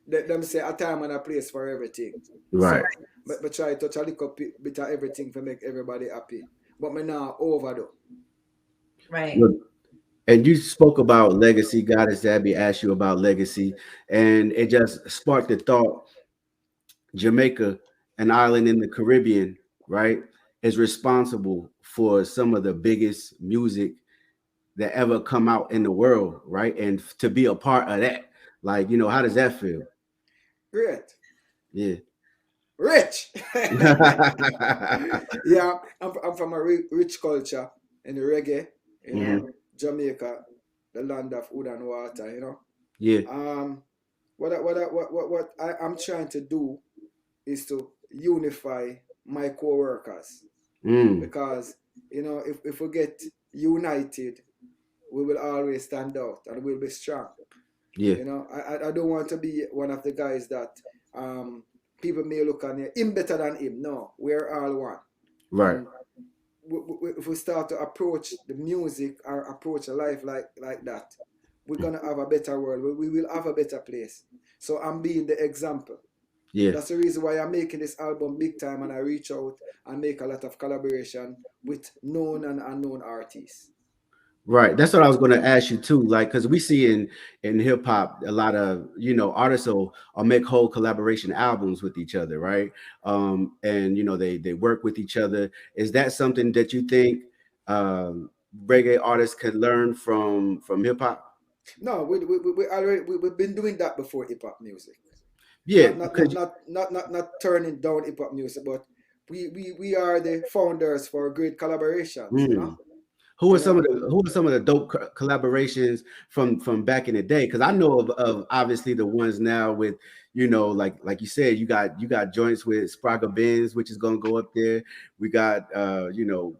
[SPEAKER 2] them say a time and a place for everything.
[SPEAKER 1] Right.
[SPEAKER 2] So, but try to touch a little bit of everything to make everybody happy. But me now overdo.
[SPEAKER 3] Right.
[SPEAKER 1] Look, and you spoke about legacy. Goddess Zaby asked you about legacy, and it just sparked the thought. Jamaica, an island in the Caribbean, right, is responsible for some of the biggest music that ever come out in the world, right? And to be a part of that, like, you know, how does that feel?
[SPEAKER 2] Great.
[SPEAKER 1] Yeah.
[SPEAKER 2] Rich. Yeah, I'm from a rich culture in the reggae, you
[SPEAKER 3] Yeah.
[SPEAKER 2] know, Jamaica, the land of wood and water, you know.
[SPEAKER 1] Yeah.
[SPEAKER 2] I'm trying to do is to unify my co-workers,
[SPEAKER 1] Mm.
[SPEAKER 2] because you know if we get united, we will always stand out and we'll be strong.
[SPEAKER 1] Yeah.
[SPEAKER 2] You know, I don't want to be one of the guys that um people may look on him better than him. No, we're all one.
[SPEAKER 1] Right.
[SPEAKER 2] And if we start to approach the music or approach a life like that, we're gonna have a better world. We will have a better place. So I'm being the example.
[SPEAKER 1] Yeah.
[SPEAKER 2] That's the reason why I'm making this album big time, and I reach out and make a lot of collaboration with known and unknown artists.
[SPEAKER 1] Right. That's what I was going to ask you too. Like, because we see in hip hop a lot of, you know, artists will make whole collaboration albums with each other, right? And you know they work with each other. Is that something that you think reggae artists could learn from hip hop?
[SPEAKER 2] No, we already we've been doing that before hip hop music.
[SPEAKER 1] Yeah, because
[SPEAKER 2] Not turning down hip hop music, but we are the founders for great collaborations.
[SPEAKER 1] who are
[SPEAKER 2] You
[SPEAKER 1] some of
[SPEAKER 2] know.
[SPEAKER 1] the dope collaborations from back in the day? Because I know of obviously the ones now with, you know, like you said, you got joints with Spraga Benz, which is gonna go up there. We got you know,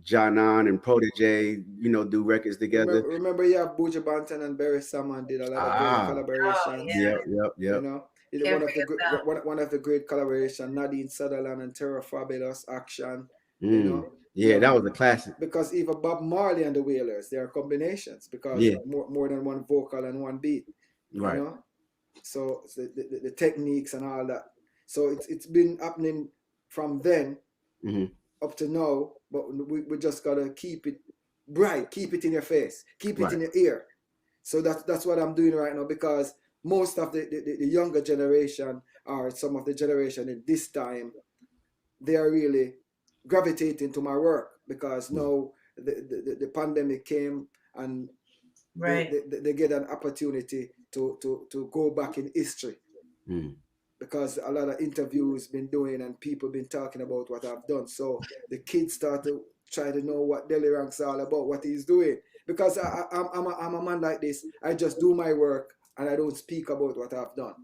[SPEAKER 1] John On and Protege, you know, do records together.
[SPEAKER 2] Remember, yeah, Buju Banton and Barry Salmon did a lot of great
[SPEAKER 1] Ah,
[SPEAKER 3] Oh
[SPEAKER 2] collaborations.
[SPEAKER 3] yeah.
[SPEAKER 1] yep.
[SPEAKER 2] You know,
[SPEAKER 3] Can't forget them.
[SPEAKER 2] one of the great collaboration, Nadine Sutherland and Terra Fabulous Action. You
[SPEAKER 1] Mm.
[SPEAKER 2] know,
[SPEAKER 1] Yeah, that was a classic.
[SPEAKER 2] because even Bob Marley and the Wailers, they are combinations because
[SPEAKER 1] Yeah,
[SPEAKER 2] more than one vocal and one beat. You
[SPEAKER 1] right.
[SPEAKER 2] know, so the techniques and all that. So it's been happening from then
[SPEAKER 1] Hmm.
[SPEAKER 2] up to now, but we just gotta keep it bright, keep it in your face, keep it
[SPEAKER 1] Right.
[SPEAKER 2] in your ear. So that's what I'm doing right now, because most of the younger generation, or some of the generation in this time, they are really gravitating to my work, because now the pandemic came, and
[SPEAKER 3] Right.
[SPEAKER 2] they get an opportunity to go back in history,
[SPEAKER 1] Mm.
[SPEAKER 2] because a lot of interviews been doing and people been talking about what I've done. So the kids start to try to know what Delly Ranx all about, what he's doing. Because I'm a man like this. I just do my work and I don't speak about what I've done.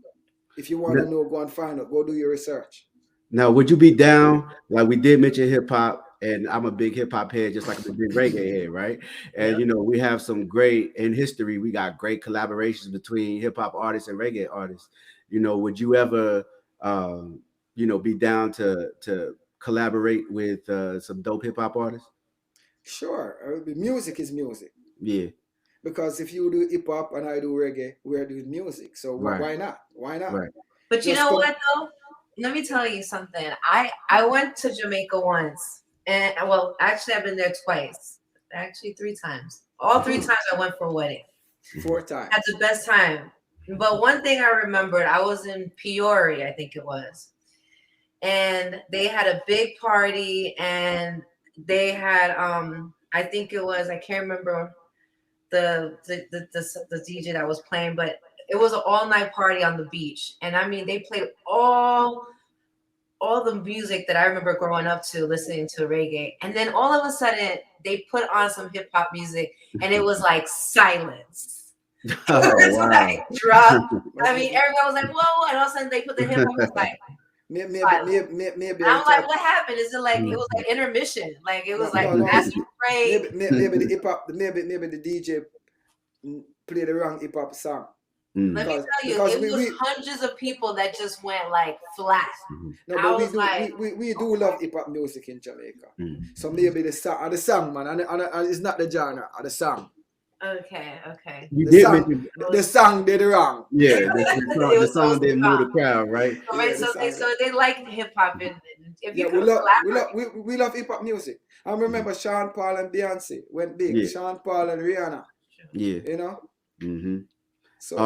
[SPEAKER 2] If you want to know, go and find out. Go do your research.
[SPEAKER 1] Now, would you be down? Like we did mention hip hop, and I'm a big hip hop head, just like I'm a big reggae head, right? And
[SPEAKER 3] Yep.
[SPEAKER 1] you know, we have some great in history. We got great collaborations between hip hop artists and reggae artists. You know, would you ever, um, you know, be down to collaborate with some dope hip hop artists?
[SPEAKER 2] Sure, music is music.
[SPEAKER 1] Yeah,
[SPEAKER 2] Because if you do hip hop and I do reggae, we're doing music. So
[SPEAKER 1] right,
[SPEAKER 2] why not? Why not?
[SPEAKER 1] right.
[SPEAKER 3] But you
[SPEAKER 2] Just
[SPEAKER 3] know
[SPEAKER 2] come.
[SPEAKER 3] what though? Let me tell you something. I went to Jamaica once, and well, actually, I've been there twice. Actually, three times. All three
[SPEAKER 1] Mm.
[SPEAKER 3] times I went for a wedding.
[SPEAKER 2] Four
[SPEAKER 3] Had
[SPEAKER 2] times.
[SPEAKER 3] the best time. But one thing I remembered, I was in Peoria, I think it was, and they had a big party, and they had I think it was, I can't remember the DJ that was playing, but it was an all night party on the beach, and I mean they played all the music that I remember growing up to listening to reggae, and then all of a sudden they put on some hip hop music, and it was like silence.
[SPEAKER 1] Oh
[SPEAKER 3] It's
[SPEAKER 1] wow.
[SPEAKER 3] like drop. I mean, everybody was like, "Whoa!" And all of a sudden they put the hip hop. It was like
[SPEAKER 2] Maybe,
[SPEAKER 3] silence.
[SPEAKER 2] maybe
[SPEAKER 3] And
[SPEAKER 2] I
[SPEAKER 3] I'm like,
[SPEAKER 2] thought
[SPEAKER 3] "What happened?" Is it like it was like intermission? Like it
[SPEAKER 2] no,
[SPEAKER 3] was like
[SPEAKER 2] no, no.
[SPEAKER 3] bathroom break.
[SPEAKER 2] Maybe the hip hop, maybe the DJ play the wrong hip hop song
[SPEAKER 3] Let me tell you,
[SPEAKER 2] because
[SPEAKER 3] it was hundreds of people that just went like flat.
[SPEAKER 2] no,
[SPEAKER 3] I
[SPEAKER 2] but
[SPEAKER 3] was like,
[SPEAKER 2] we do love hip hop music in Jamaica.
[SPEAKER 1] Mm.
[SPEAKER 2] So maybe the song, man, and it's not the genre, the song.
[SPEAKER 3] okay.
[SPEAKER 1] You
[SPEAKER 2] The
[SPEAKER 1] did
[SPEAKER 2] song,
[SPEAKER 1] mention,
[SPEAKER 2] the song did wrong.
[SPEAKER 1] yeah,
[SPEAKER 3] It
[SPEAKER 1] the
[SPEAKER 3] was so
[SPEAKER 1] song didn't move
[SPEAKER 3] strong.
[SPEAKER 1] the crowd, right?
[SPEAKER 3] So,
[SPEAKER 2] Yeah,
[SPEAKER 3] right,
[SPEAKER 2] the song.
[SPEAKER 3] so they like hip hop, and if you
[SPEAKER 2] Yeah,
[SPEAKER 3] could collaborate,
[SPEAKER 2] we love hip hop music. I remember Sean Paul and Beyonce went big.
[SPEAKER 1] Yeah,
[SPEAKER 2] Sean Paul and Rihanna,
[SPEAKER 1] yeah.
[SPEAKER 2] you know.
[SPEAKER 1] Mm-hmm.
[SPEAKER 2] So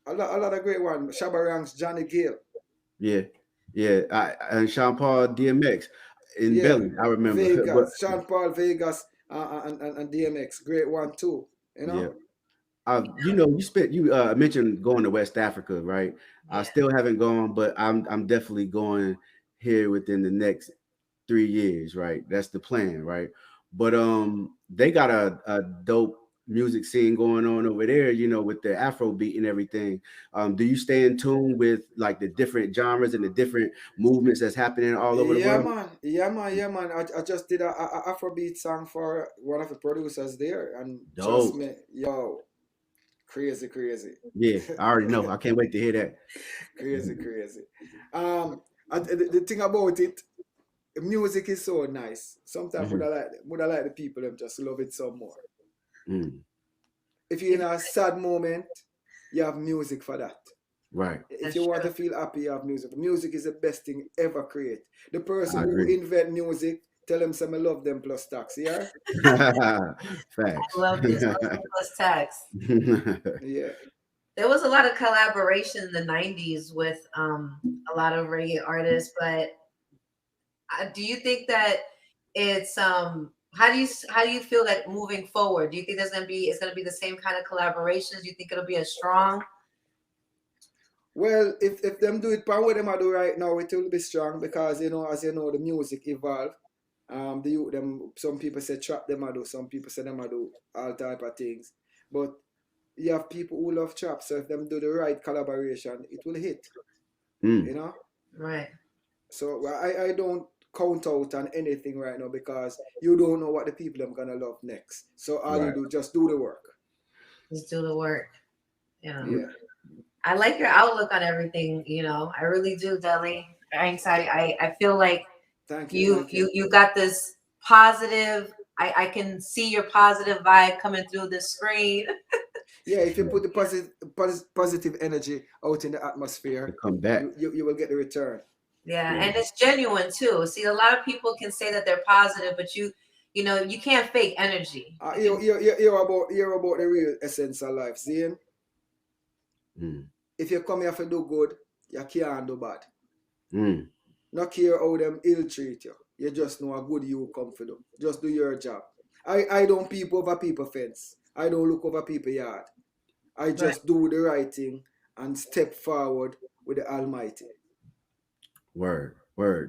[SPEAKER 2] a lot of great one. Shabazz, Johnny Gill.
[SPEAKER 1] Yeah, yeah. And Sean Paul, DMX in
[SPEAKER 2] Yeah,
[SPEAKER 1] Belly, I remember. But
[SPEAKER 2] Vegas, Sean Paul, Vegas, and DMX, great one too. You
[SPEAKER 1] yeah,
[SPEAKER 2] know.
[SPEAKER 1] you know, you mentioned going to West Africa, right? I
[SPEAKER 3] yeah.
[SPEAKER 1] still haven't gone, but I'm definitely going here within the next 3 years, right? That's the plan, right? But they got a dope music scene going on over there, you know, with the Afro beat and everything. Do you stay in tune with like the different genres and the different movements that's happening all over the
[SPEAKER 2] Yeah,
[SPEAKER 1] world?
[SPEAKER 2] man. Yeah, man. I just did a Afrobeat song for one of the producers there, and trust
[SPEAKER 1] Dope.
[SPEAKER 2] me, yo, crazy,
[SPEAKER 1] Yeah, I already know. I can't wait to hear that.
[SPEAKER 2] crazy. The thing about it, music is so nice. Sometimes
[SPEAKER 1] Mhm.
[SPEAKER 2] would I like the people them just love it some more.
[SPEAKER 1] Mm,
[SPEAKER 2] If you're in a sad moment, you have music for that.
[SPEAKER 1] right.
[SPEAKER 2] If
[SPEAKER 3] That's
[SPEAKER 2] you want
[SPEAKER 3] true.
[SPEAKER 2] to feel happy, you have music. Music is the best thing ever create. The person
[SPEAKER 1] I
[SPEAKER 2] who
[SPEAKER 1] agree.
[SPEAKER 2] invent music, tell them some I love them plus tax. Yeah,
[SPEAKER 3] I
[SPEAKER 1] Facts.
[SPEAKER 3] love this plus tax.
[SPEAKER 2] yeah,
[SPEAKER 3] There was a lot of collaboration in the '90s with a lot of reggae artists, but do you think that it's how do you feel that moving forward? Do you think it's gonna be the same kind of collaborations? Do you think it'll be as strong?
[SPEAKER 2] Well, if them do it pan what them I do right now, it will be strong because as you know, the music evolve. The youth them some people say trap them I do, some people say them I do all type of things. But you have people who love trap, so if them do the right collaboration, it will hit.
[SPEAKER 1] Mm,
[SPEAKER 2] You know?
[SPEAKER 3] Right.
[SPEAKER 2] So I don't count out on anything right now because you don't know what the people I'm gonna love next. So all you
[SPEAKER 1] right.
[SPEAKER 2] do just do the work.
[SPEAKER 3] Just do the work. Yeah.
[SPEAKER 2] Yeah.
[SPEAKER 3] I like your outlook on everything, I really do, Delly Ranx. I feel like
[SPEAKER 2] Thank you,
[SPEAKER 3] you
[SPEAKER 2] thank you.
[SPEAKER 3] you you got this positive. I can see your positive vibe coming through the screen.
[SPEAKER 2] Yeah, if you
[SPEAKER 1] Yeah.
[SPEAKER 2] put the positive energy out in the
[SPEAKER 1] To
[SPEAKER 2] atmosphere,
[SPEAKER 1] come back.
[SPEAKER 2] you will get the return.
[SPEAKER 3] Yeah,
[SPEAKER 1] Yeah.
[SPEAKER 3] and it's genuine too. See, a lot of people can say that they're positive, but you can't fake energy. You can.
[SPEAKER 2] Hear about the real essence of life. See,
[SPEAKER 1] Mm,
[SPEAKER 2] if you come here to do good, you can't do bad.
[SPEAKER 1] mm,
[SPEAKER 2] Not care how them ill treat you. You just know how good you come for them. Just do your job. I don't peep over people fence. I don't look over people yard. I
[SPEAKER 3] Right.
[SPEAKER 2] just do the right thing and step forward with the Almighty.
[SPEAKER 1] word.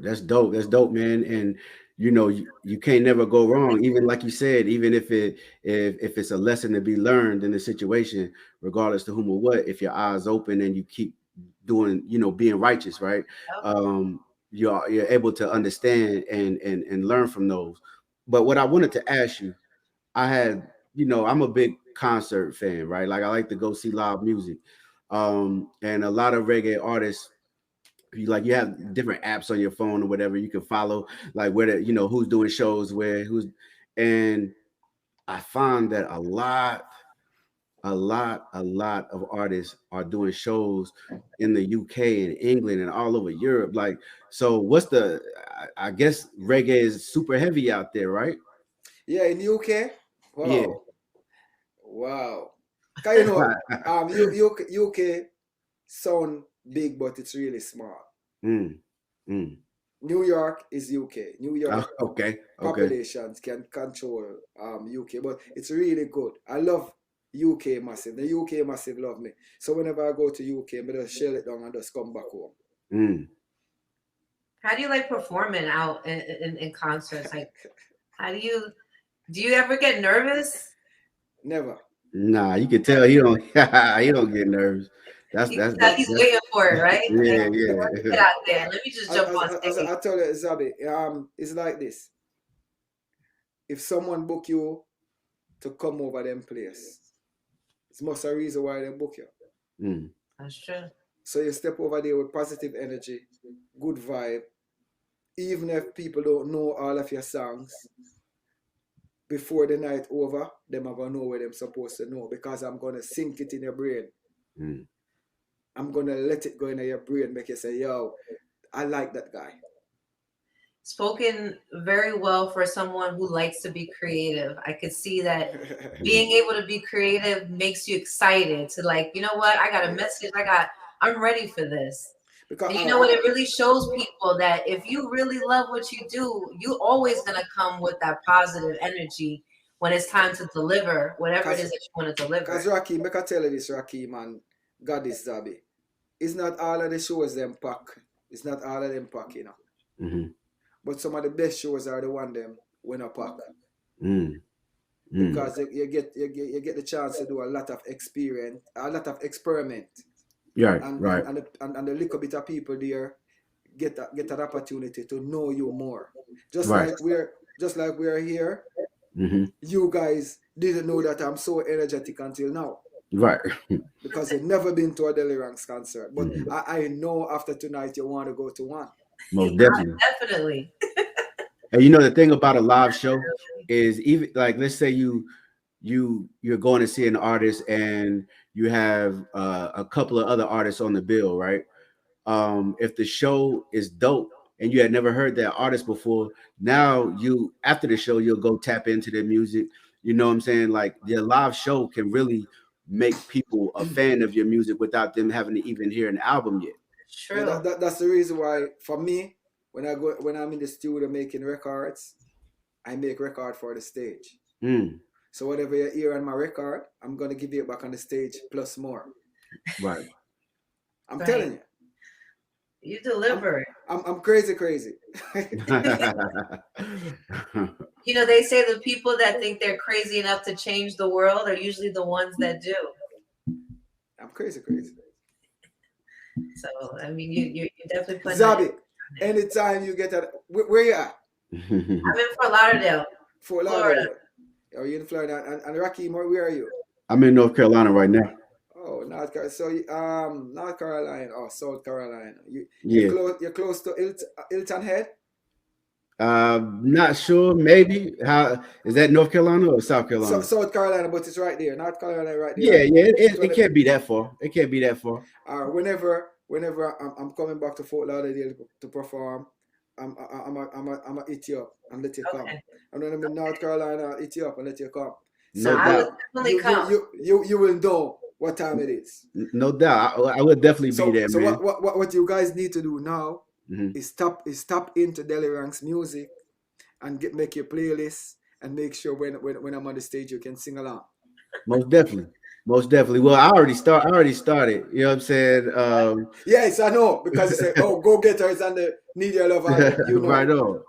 [SPEAKER 1] That's dope. That's dope, man. And you know, you can't never go wrong. Even like you said, even if it's a lesson to be learned in the situation, regardless to whom or what, if your eyes open and you keep doing, being righteous, right? Um, you're able to understand and learn from those. But what I wanted to ask you, I had, I'm a big concert fan, right? Like I like to go see live music. And a lot of reggae artists, you have different apps on your phone or whatever, you can follow like where who's doing shows where, and I find that a lot of artists are doing shows in the UK and England and all over Europe. Like, so I guess reggae is super heavy out there, right?
[SPEAKER 2] Yeah, in the UK.
[SPEAKER 1] Yeah.
[SPEAKER 2] Wow. Wow. Cause you know, UK sound big, but it's really small.
[SPEAKER 1] Mm, mm.
[SPEAKER 2] New York is UK. New York
[SPEAKER 1] Okay.
[SPEAKER 2] populations can control UK, but it's really good. I love UK massive. The UK massive love me. So whenever I go to UK, I just shell it down and just come back home.
[SPEAKER 1] Mm.
[SPEAKER 3] How do you like performing out in concerts? Like, how do you ever get nervous?
[SPEAKER 2] Never.
[SPEAKER 1] Nah, you can tell he don't he don't get nervous. That's
[SPEAKER 3] You
[SPEAKER 1] that's
[SPEAKER 3] can tell he's
[SPEAKER 1] that's
[SPEAKER 3] waiting for it, right? Like,
[SPEAKER 1] yeah,
[SPEAKER 3] let me
[SPEAKER 1] yeah.
[SPEAKER 3] get out there. Let me just jump on
[SPEAKER 2] As
[SPEAKER 3] stage.
[SPEAKER 2] I told you, Zaby, it's like this. If someone book you to come over them place, it's most a reason why they book you.
[SPEAKER 1] Mm.
[SPEAKER 3] That's true.
[SPEAKER 2] So you step over there with positive energy, good vibe. Even if people don't know all of your songs, before the night over, them are gonna know what they're supposed to know because I'm gonna sink it in your brain.
[SPEAKER 1] Mm.
[SPEAKER 2] I'm gonna let it go in your brain, make you say, yo, I like that guy.
[SPEAKER 3] Spoken very well for someone who likes to be creative. I could see that being able to be creative makes you excited to, like, you know what? I got a message. I'm ready for this.
[SPEAKER 2] Because
[SPEAKER 3] And you know what? It really shows people that if you really love what you do, you always gonna come with that positive energy when it's time to deliver whatever it is that you want to deliver.
[SPEAKER 2] Because Rakeem, make I tell you this, Rakeem, and God is Zaby. It's not all of the shows them pack. It's not all of them pack, you know.
[SPEAKER 1] Mm-hmm.
[SPEAKER 2] But some of the best shows are the one them when a pack.
[SPEAKER 1] Mm.
[SPEAKER 2] Because you get the chance to do a lot of experience, a lot of experiment.
[SPEAKER 1] Right,
[SPEAKER 2] And
[SPEAKER 1] right.
[SPEAKER 2] And the little bit of people there get that opportunity to know you more. Just
[SPEAKER 1] Right.
[SPEAKER 2] like we're here,
[SPEAKER 1] Mm-hmm.
[SPEAKER 2] you guys didn't know that I'm so energetic until now.
[SPEAKER 1] Right.
[SPEAKER 2] Because you've never been to a Delly Ranx concert. But
[SPEAKER 1] Mhm.
[SPEAKER 2] I know after tonight you want to go to one.
[SPEAKER 1] Most definitely.
[SPEAKER 3] Definitely.
[SPEAKER 1] And you know the thing about a live show is, even like, let's say you're going to see an artist and you have a couple of other artists on the bill, right? If the show is dope and you had never heard that artist before, now you, after the show, you'll go tap into their music. You know what I'm saying? Like, your live show can really make people a fan of your music without them having to even hear an album yet.
[SPEAKER 2] Yeah,
[SPEAKER 3] True.
[SPEAKER 2] that's the reason why for me when I'm in the studio making records, I make record for the stage.
[SPEAKER 1] Mm,
[SPEAKER 2] So whatever you hear on my record, I'm gonna give you back on the stage plus more.
[SPEAKER 1] right.
[SPEAKER 2] I'm
[SPEAKER 3] Right.
[SPEAKER 2] telling you.
[SPEAKER 3] You deliver.
[SPEAKER 2] I'm crazy.
[SPEAKER 3] You know, they say the people that think they're crazy enough to change the world are usually the ones that do.
[SPEAKER 2] I'm crazy.
[SPEAKER 3] So, I mean, you definitely put
[SPEAKER 2] Zaby, anytime you get at where you at?
[SPEAKER 3] I'm in Fort Lauderdale,
[SPEAKER 2] Fort
[SPEAKER 3] Florida.
[SPEAKER 2] Lauderdale. Are you in Florida? And Rakeem, where are you?
[SPEAKER 1] I'm in North Carolina right now.
[SPEAKER 2] Oh, North Carolina. So North Carolina or South Carolina.
[SPEAKER 1] Yeah.
[SPEAKER 2] You're close to Hilton Head.
[SPEAKER 1] Not sure. Maybe. How is that, North Carolina or South
[SPEAKER 2] So,
[SPEAKER 1] Carolina?
[SPEAKER 2] South Carolina, but it's right there. North Carolina, right there.
[SPEAKER 1] Yeah,
[SPEAKER 2] Like
[SPEAKER 1] yeah. It
[SPEAKER 2] 20.
[SPEAKER 1] can't be that far. It can't be that far.
[SPEAKER 2] Whenever I'm coming back to Fort Lauderdale to perform, I'm a hit you up and let you come.
[SPEAKER 3] Okay.
[SPEAKER 2] And when I'm in North Carolina, I'll hit you up and let you come.
[SPEAKER 3] So
[SPEAKER 1] No
[SPEAKER 3] I
[SPEAKER 1] doubt.
[SPEAKER 3] will definitely come.
[SPEAKER 2] You will know what time it is.
[SPEAKER 1] No doubt. I would definitely be there,
[SPEAKER 2] So
[SPEAKER 1] man.
[SPEAKER 2] what you guys need to do now
[SPEAKER 1] Mhm.
[SPEAKER 2] is tap into Delly Ranx music and make your playlist and make sure when I'm on the stage you can sing along.
[SPEAKER 1] Most definitely. Most definitely. Well, I already started. You know what I'm saying?
[SPEAKER 2] Yes, I know, because you say, "Oh, go get her," it's on the Need Your Love album. You know,
[SPEAKER 1] right on.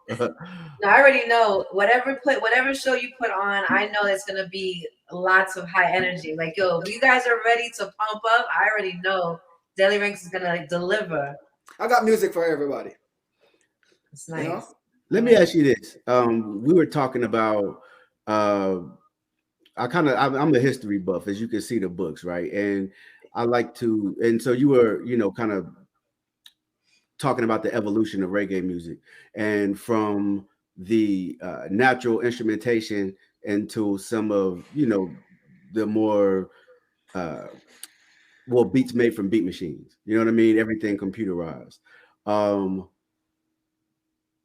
[SPEAKER 3] No, I already know whatever show you put on, I know it's gonna be lots of high energy. Like, yo, if you guys are ready to pump up, I already know Delly Ranx is gonna, like, deliver.
[SPEAKER 2] I got music for everybody.
[SPEAKER 3] It's
[SPEAKER 2] You
[SPEAKER 3] nice.
[SPEAKER 2] know?
[SPEAKER 1] Let me ask you this. We were talking about uh I'm a history buff, as you can see the books, right? And I like to, and so you were, kind of talking about the evolution of reggae music, and from the natural instrumentation into some of, the more uh well, beats made from beat machines. You know what I mean? Everything computerized. Um,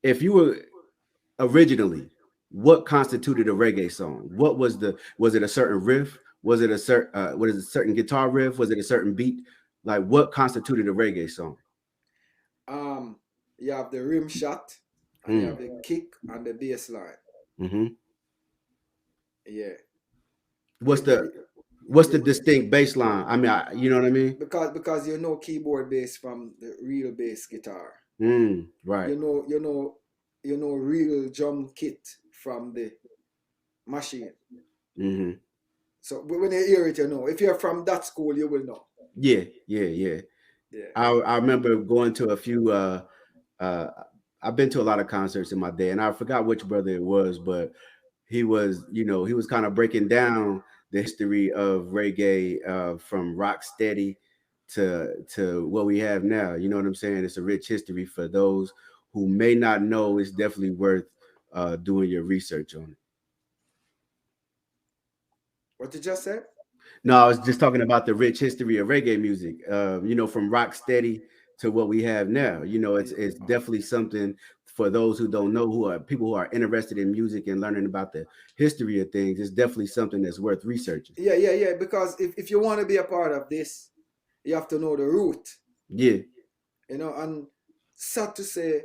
[SPEAKER 1] if you were originally, what constituted a reggae song? Was it a certain riff? Was it a certain was it a certain guitar riff? Was it a certain beat? Like what constituted a reggae song?
[SPEAKER 2] Um, you have the rim shot, and you have the kick and the bass line.
[SPEAKER 1] Mm-hmm.
[SPEAKER 2] Yeah.
[SPEAKER 1] What's
[SPEAKER 2] It,
[SPEAKER 1] the
[SPEAKER 2] it,
[SPEAKER 1] what's
[SPEAKER 2] yeah,
[SPEAKER 1] the distinct bass line? I mean, you know what I mean?
[SPEAKER 2] because you know keyboard bass from the real bass guitar.
[SPEAKER 1] Right.
[SPEAKER 2] You know real drum kit from the machine.
[SPEAKER 1] Mm-hmm.
[SPEAKER 2] So when you hear it, you know. If you're from that school, you will know.
[SPEAKER 1] Yeah, yeah, yeah.
[SPEAKER 2] Yeah.
[SPEAKER 1] I remember going to a few uh I've been to a lot of concerts in my day, and I forgot which brother it was, but he was, he was kind of breaking down the history of reggae from rock steady to what we have now. You know what I'm saying? It's a rich history for those who may not know. It's definitely worth doing your research on it.
[SPEAKER 2] What you just said?
[SPEAKER 1] No, I was just talking about the rich history of reggae music. From rock steady to what we have now. It's definitely something for those who don't know, who are people who are interested in music and learning about the history of things. It's definitely something that's worth researching.
[SPEAKER 2] Yeah. Because if you want to be a part of this, you have to know the root.
[SPEAKER 1] Yeah.
[SPEAKER 2] And sad to say,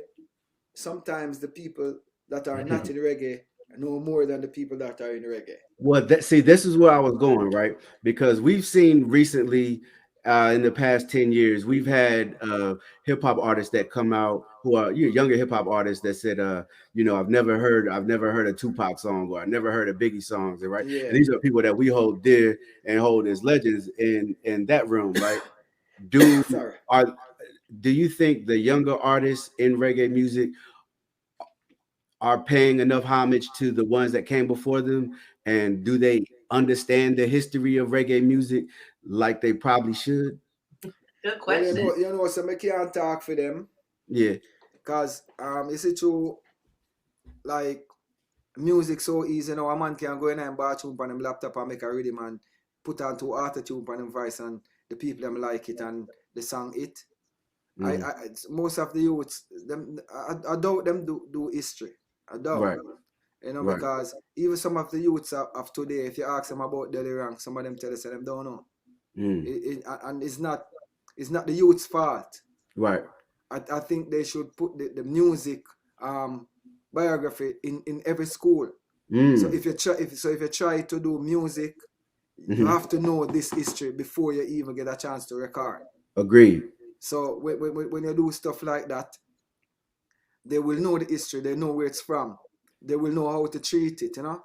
[SPEAKER 2] sometimes the people that are not in reggae know more than the people that are in reggae.
[SPEAKER 1] Well, this is where I was going, right? Because we've seen recently, in the past 10 years, we've had hip hop artists that come out who are younger hip hop artists that said, I've never heard a Tupac song, or I never heard a Biggie songs, right?
[SPEAKER 2] Yeah.
[SPEAKER 1] And these are people that we hold dear and hold as legends in that room, right? Do
[SPEAKER 2] Sorry.
[SPEAKER 1] are do you think the younger artists in reggae music are paying enough homage to the ones that came before them? And do they understand the history of reggae music like they probably should?
[SPEAKER 3] Good
[SPEAKER 2] Well,
[SPEAKER 3] question.
[SPEAKER 2] so I can't talk for them
[SPEAKER 1] Yeah.
[SPEAKER 2] because you see true, like, music so easy now. A man can go in and buy a tune on him laptop and make a rhythm and put on two auto tune on him voice, and the people them like it and the song it.
[SPEAKER 1] Mm.
[SPEAKER 2] Most of the youths, I doubt them do history. I doubt.
[SPEAKER 1] Right. Right.
[SPEAKER 2] Because even some of the youths of today, if you ask them about Delly Ranx, some of them tell us that them don't know.
[SPEAKER 1] Mm.
[SPEAKER 2] And it's not the youth's fault.
[SPEAKER 1] Right.
[SPEAKER 2] I think they should put the music biography in every school. So
[SPEAKER 1] Mm.
[SPEAKER 2] if you try to do music, you
[SPEAKER 1] Mhm.
[SPEAKER 2] have to know this history before you even get a chance to record.
[SPEAKER 1] Agreed.
[SPEAKER 2] So when you do stuff like that, they will know the history, they know where it's from, they will know how to treat it.
[SPEAKER 1] Yeah.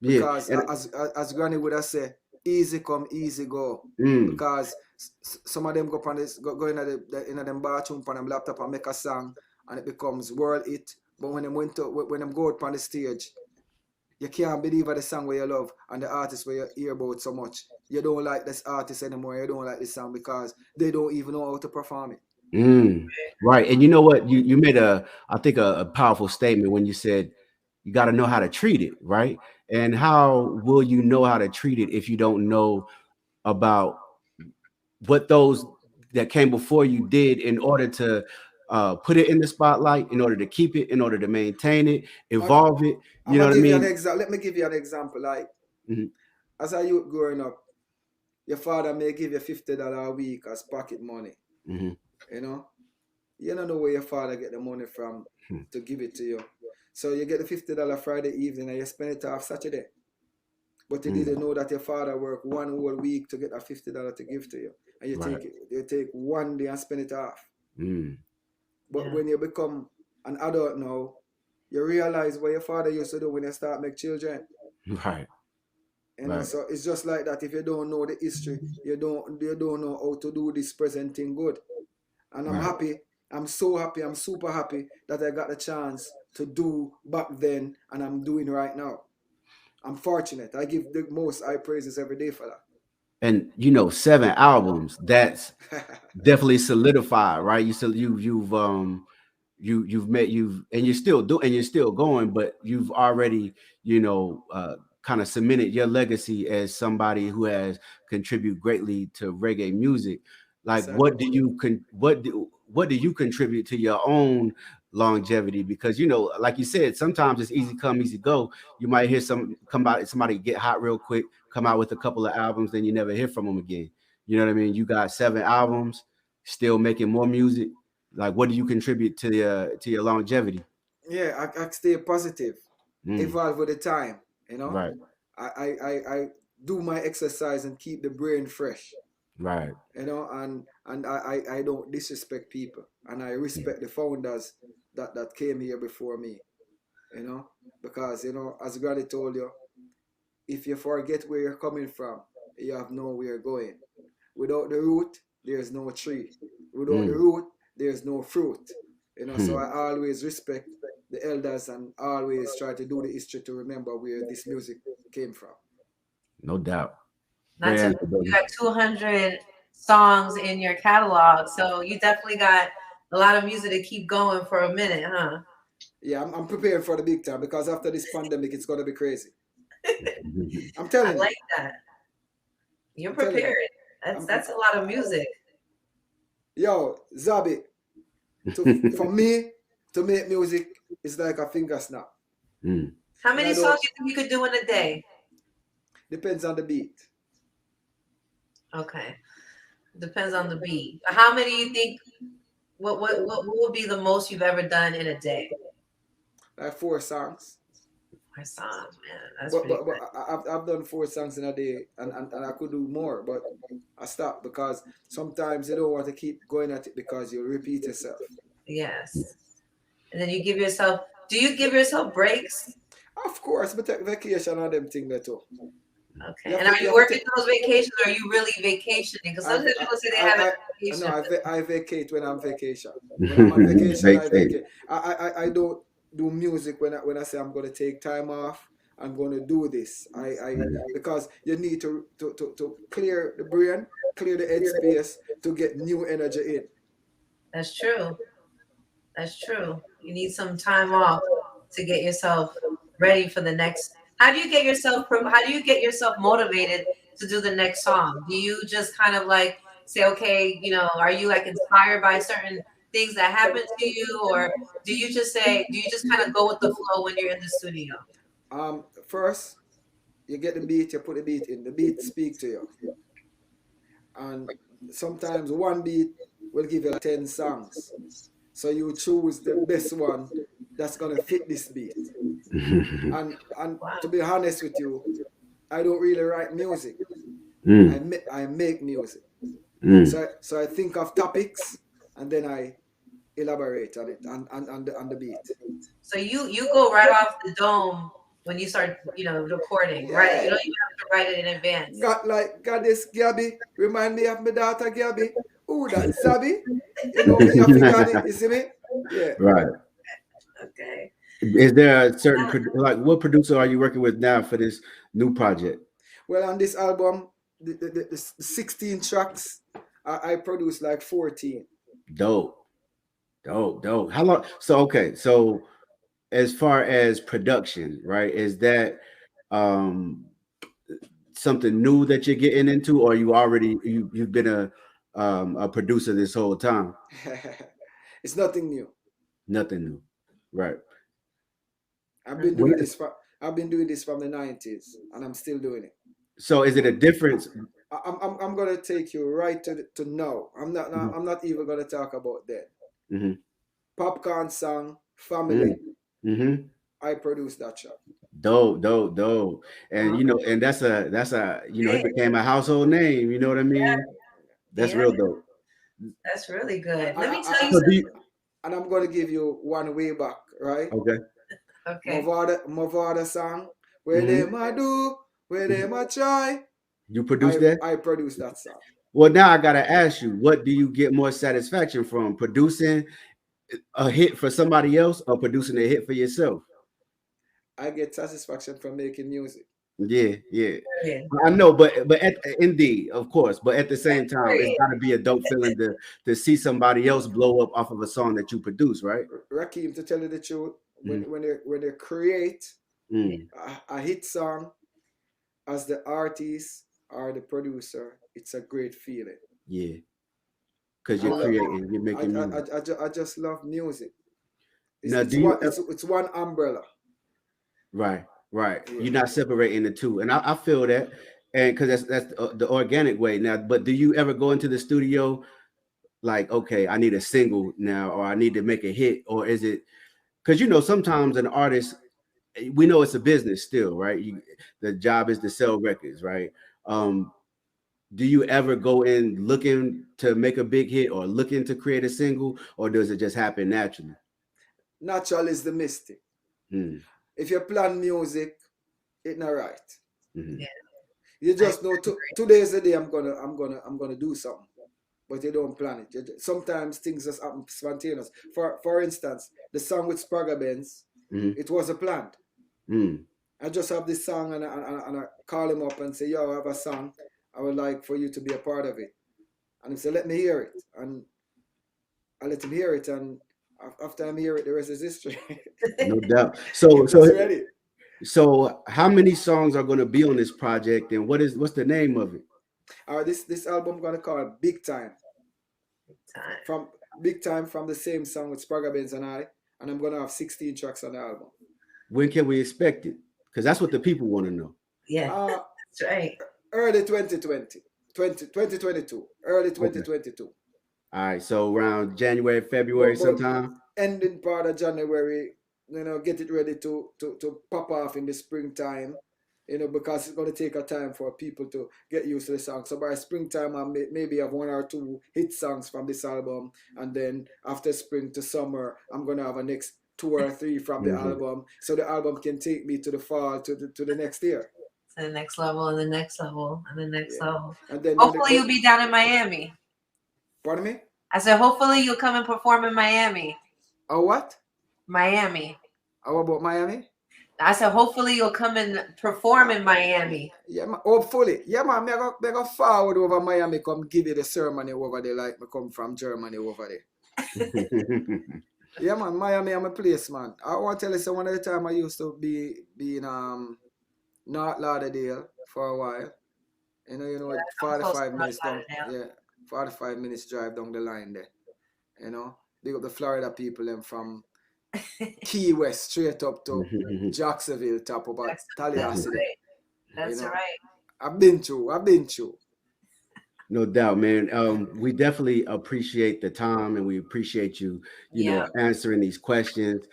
[SPEAKER 2] Because
[SPEAKER 1] And
[SPEAKER 2] as Granny would have said, easy come, easy go.
[SPEAKER 1] mm.
[SPEAKER 2] Because some of them go in in them bathroom on them laptop and make a song, and it becomes world hit. But when them go out on the stage, you can't believe the song where you love and the artist where you hear about so much. You don't like this artist anymore. You don't like this song because they don't even know how to perform it.
[SPEAKER 1] Mm. Right. And you know what? You made I think a powerful statement when you said you got to know how to treat it, right? And how will you know how to treat it if you don't know about what those that came before you did in order to put it in the spotlight, in order to keep it, in order to maintain it,
[SPEAKER 2] I,
[SPEAKER 1] evolve it?
[SPEAKER 2] I'm
[SPEAKER 1] You know
[SPEAKER 2] gonna
[SPEAKER 1] what I
[SPEAKER 2] give you an
[SPEAKER 1] mean?
[SPEAKER 2] example. Let me give you an example. Like,
[SPEAKER 1] Mhm.
[SPEAKER 2] as a youth growing up, your father may give you $50 a week as pocket money.
[SPEAKER 1] Mhm.
[SPEAKER 2] You know, you don't know where your father get the money from to give it to you. So you get the $50 Friday evening and you spend it off Saturday. But you
[SPEAKER 1] Mm.
[SPEAKER 2] didn't know that your father worked one whole week to get that $50 to give to you. And
[SPEAKER 1] Right.
[SPEAKER 2] you take one day and spend it off.
[SPEAKER 1] Mm.
[SPEAKER 2] But
[SPEAKER 3] Yeah.
[SPEAKER 2] when you become an adult now, you realize what your father used to do when you start make children.
[SPEAKER 1] Right. Right.
[SPEAKER 2] So it's just like that. If you don't know the history, you don't know how to do this present thing good. And I'm
[SPEAKER 1] Right.
[SPEAKER 2] happy. I'm so happy. I'm super happy that I got the chance to do back then and I'm doing right now. I'm fortunate. I give the most high praises every day for
[SPEAKER 1] And 7 albums, that's
[SPEAKER 2] that.
[SPEAKER 1] definitely solidified, right? You've met you've and you're still doing and you're still going, but you've already kind of cemented your legacy as somebody who has contributed greatly to reggae music. Like,
[SPEAKER 2] So,
[SPEAKER 1] what do you contribute to your own longevity? Because like you said, sometimes it's easy come, easy go. You might hear somebody get hot real quick, come out with a couple of albums, then you never hear from them again. You know what I mean? You got 7 albums, still making more music. Like, what do you contribute to your longevity?
[SPEAKER 2] Yeah, I stay positive,
[SPEAKER 1] Mm,
[SPEAKER 2] evolve with the time. You know,
[SPEAKER 1] right,
[SPEAKER 2] I do my exercise and keep the brain fresh.
[SPEAKER 1] right.
[SPEAKER 2] You know, and I don't disrespect people, and I respect the founders that came here before me. You know, because as Granny told you, if you forget where you're coming from, you have nowhere going. Without the root, there's no tree. Without the
[SPEAKER 1] Mm,
[SPEAKER 2] root, there's no fruit. So
[SPEAKER 1] hmm,
[SPEAKER 2] I always respect the elders and always try to do the history to remember where this music came from.
[SPEAKER 1] no doubt.
[SPEAKER 3] Not
[SPEAKER 1] Great
[SPEAKER 3] to
[SPEAKER 1] answer,
[SPEAKER 3] you
[SPEAKER 1] brother.
[SPEAKER 3] got 200 songs in your catalog, so you definitely got a lot of music to keep going for a minute, huh?
[SPEAKER 2] Yeah, I'm preparing for the big time because after this pandemic, it's gonna be crazy. I'm
[SPEAKER 3] I
[SPEAKER 2] telling you.
[SPEAKER 3] like that. You're
[SPEAKER 2] I'm telling you.
[SPEAKER 3] prepared.
[SPEAKER 2] I'm
[SPEAKER 3] That's a lot of music.
[SPEAKER 2] yo, Zaby, for me to make music is like a finger snap.
[SPEAKER 1] Mm.
[SPEAKER 3] How
[SPEAKER 2] And
[SPEAKER 3] many
[SPEAKER 2] I
[SPEAKER 3] songs
[SPEAKER 2] don't
[SPEAKER 3] you think you could do in a day?
[SPEAKER 2] depends on the beat.
[SPEAKER 3] Okay, depends on the beat. How many you think? What would be the most you've ever done in a day?
[SPEAKER 2] Like 4 songs.
[SPEAKER 3] My songs, man, that's
[SPEAKER 2] But
[SPEAKER 3] pretty
[SPEAKER 2] but, but
[SPEAKER 3] good.
[SPEAKER 2] I've done 4 songs in a day, and I could do more, but I stopped because sometimes you don't want to keep going at it because you repeat yourself.
[SPEAKER 3] Yes, and then you give yourself. Do you give yourself breaks?
[SPEAKER 2] Of course, but take vacation on them thing there too.
[SPEAKER 3] Okay, and are
[SPEAKER 2] You
[SPEAKER 3] you
[SPEAKER 2] have to
[SPEAKER 3] working
[SPEAKER 2] take.
[SPEAKER 3] those vacations, or are you really vacationing? Because sometimes people say they have a
[SPEAKER 2] No,
[SPEAKER 3] vacation.
[SPEAKER 2] I vacate when I'm vacation. When I'm on vacation, I
[SPEAKER 1] Vacate.
[SPEAKER 2] vacate. I don't do music when I say I'm gonna take time off. I'm gonna do this. I Because you need to clear the brain, clear the headspace to get new energy in.
[SPEAKER 3] That's true. That's true. You need some time off to get yourself ready for the next. How do you get yourself? How do you get yourself motivated to do the next song? Do you just kind of like say, okay, are you like inspired by certain things that happen to you, or do you just say, do you just kind of go with the flow when you're in the studio?
[SPEAKER 2] First you get the beat, you put the beat in. The beat speak to you, and sometimes one beat will give you 10 songs. So you choose the best one that's gonna fit this beat. And
[SPEAKER 3] Wow.
[SPEAKER 2] to be honest with you, I don't really write music.
[SPEAKER 1] Mm,
[SPEAKER 2] I make music.
[SPEAKER 1] mm.
[SPEAKER 2] So I think of topics and then I elaborate on it on the beat.
[SPEAKER 3] So you go right off the dome when you start, recording, right? You
[SPEAKER 2] Yeah.
[SPEAKER 3] don't even have to write it in advance.
[SPEAKER 2] Got this Gabby. Remind me of my daughter Gabby. Ooh, that Zaby. You know me, African, you see me? Yeah.
[SPEAKER 1] Right.
[SPEAKER 3] Okay.
[SPEAKER 1] Is there a certain like what producer are you working with now for this new project?
[SPEAKER 2] Well, on this album, the 16 tracks, I produced like 14.
[SPEAKER 1] Dope, dope. How long? So okay, so as far as production, right? Is that um something new that you're getting into, or you've been a producer this whole time?
[SPEAKER 2] It's nothing new.
[SPEAKER 1] Nothing new, right?
[SPEAKER 2] I've been
[SPEAKER 3] Okay.
[SPEAKER 2] doing
[SPEAKER 1] When,
[SPEAKER 2] this for I've been doing this from the 90s and I'm still doing it.
[SPEAKER 1] so is it a difference?
[SPEAKER 2] I'm gonna take you right to now.
[SPEAKER 1] Mhm,
[SPEAKER 2] I'm not even gonna talk about that.
[SPEAKER 1] mhm,
[SPEAKER 2] Popcorn song,
[SPEAKER 1] mm,
[SPEAKER 2] Family.
[SPEAKER 1] mhm.
[SPEAKER 2] I produced that track.
[SPEAKER 1] Dope. And and that's a he
[SPEAKER 3] Okay.
[SPEAKER 1] became a household name. You know what I mean? That's
[SPEAKER 3] Yeah,
[SPEAKER 1] real dope.
[SPEAKER 3] that's really good. Let me tell you
[SPEAKER 2] I,
[SPEAKER 1] So do
[SPEAKER 3] something.
[SPEAKER 1] you,
[SPEAKER 2] and I'm gonna give you one way back, right?
[SPEAKER 1] okay.
[SPEAKER 3] Okay.
[SPEAKER 2] Mavada song. Where
[SPEAKER 1] Hmm.
[SPEAKER 2] them I do, where them I try.
[SPEAKER 1] You produce that?
[SPEAKER 2] I produced that song.
[SPEAKER 1] Well, now I gotta ask you, what do you get more satisfaction from? Producing a hit for somebody else or producing a hit for yourself?
[SPEAKER 2] I get satisfaction from making music.
[SPEAKER 1] Yeah.
[SPEAKER 3] Period.
[SPEAKER 1] I know, but indeed, of course, but at the same time, it's
[SPEAKER 3] Period.
[SPEAKER 1] got to be a dope feeling to see somebody else blow up off of a song that you produce, right?
[SPEAKER 2] Rakeem, to tell you the truth,
[SPEAKER 1] Mm,
[SPEAKER 2] when they create
[SPEAKER 1] mm,
[SPEAKER 2] a hit song as the artist or the producer, it's a great feeling.
[SPEAKER 1] yeah, because
[SPEAKER 2] I
[SPEAKER 1] you're
[SPEAKER 2] love
[SPEAKER 1] creating, you're making music.
[SPEAKER 2] I just love music.
[SPEAKER 1] Now, do you
[SPEAKER 2] It's one umbrella.
[SPEAKER 1] right, right?
[SPEAKER 2] Yeah.
[SPEAKER 1] You're not separating the two, and I feel that. and because that's the organic way now. But do you ever go into the studio like, okay, I need a single now, or I need to make a hit, or is it because sometimes an artist, we know it's a business still, right? The job is to sell records, right? Um, do you ever go in looking to make a big hit or looking to create a single, or does it just happen naturally?
[SPEAKER 2] Natural is the mystic.
[SPEAKER 1] Hmm.
[SPEAKER 2] If you plan music, it's not right.
[SPEAKER 1] Mhm.
[SPEAKER 3] Yeah.
[SPEAKER 2] You just know today is the day I'm gonna do something, but you don't plan it. Sometimes things just happen spontaneous. For instance, the song with Spragga Benz,
[SPEAKER 1] Mhm.
[SPEAKER 2] it was a plan.
[SPEAKER 1] Mm.
[SPEAKER 2] I just have this song and I call him up and say, yo, I have a song. I would like for you to be a part of it. And he said, let me hear it. And I let him hear it. And after I hear it, the rest is history.
[SPEAKER 1] No doubt. So,
[SPEAKER 2] It's just ready.
[SPEAKER 1] so how many songs are going to be on this project, and what's the name of it?
[SPEAKER 2] All right, this album I'm gonna call Big Time.
[SPEAKER 3] Time.
[SPEAKER 2] From Big Time from the same song with Spragga Benz and I. And I'm gonna have 16 tracks on the album.
[SPEAKER 1] When can we expect it? Because that's what the people want to know.
[SPEAKER 3] Yeah,
[SPEAKER 2] Uh
[SPEAKER 3] that's right.
[SPEAKER 2] early 2020. 2022. Early
[SPEAKER 1] Okay.
[SPEAKER 2] 2022.
[SPEAKER 1] All right. So around January, February,
[SPEAKER 2] But
[SPEAKER 1] sometime.
[SPEAKER 2] ending part of January, get it ready to pop off in the springtime, because it's going to take a time for people to get used to the song. So by springtime, I maybe have one or two hit songs from this album, and then after spring to summer, I'm going to have a next two or three from the
[SPEAKER 1] Mhm.
[SPEAKER 2] album, so the album can take me to the fall to the next year.
[SPEAKER 3] To the next level, and the next level, and the next
[SPEAKER 2] Yeah,
[SPEAKER 3] level.
[SPEAKER 2] and then
[SPEAKER 3] Hopefully, you'll be down in Miami.
[SPEAKER 2] pardon me.
[SPEAKER 3] I said, hopefully, you'll come and perform in Miami.
[SPEAKER 2] Oh, what?
[SPEAKER 3] Miami.
[SPEAKER 2] How about Miami?
[SPEAKER 3] I said, hopefully, you'll come and perform in Miami.
[SPEAKER 2] Yeah, hopefully. Yeah, man, me go forward over Miami, come give you the ceremony over there, like me come from Germany over there. Yeah, man, Miami, I'm a place, man. I want to tell you, so one of the time I used to be in North Lauderdale for a while.
[SPEAKER 3] Yeah,
[SPEAKER 2] It's
[SPEAKER 3] I'm close to
[SPEAKER 2] 45
[SPEAKER 3] North
[SPEAKER 2] minutes down.
[SPEAKER 3] Lauderdale.
[SPEAKER 2] Yeah, 45 minutes drive down the line there. Big up the Florida people and from Key West straight up to Jacksonville, top about
[SPEAKER 3] That's
[SPEAKER 2] Tallahassee there.
[SPEAKER 3] right. That's right.
[SPEAKER 2] I've been through.
[SPEAKER 1] No doubt, man. We definitely appreciate the time, and we appreciate you,
[SPEAKER 3] Yeah.
[SPEAKER 1] answering these questions.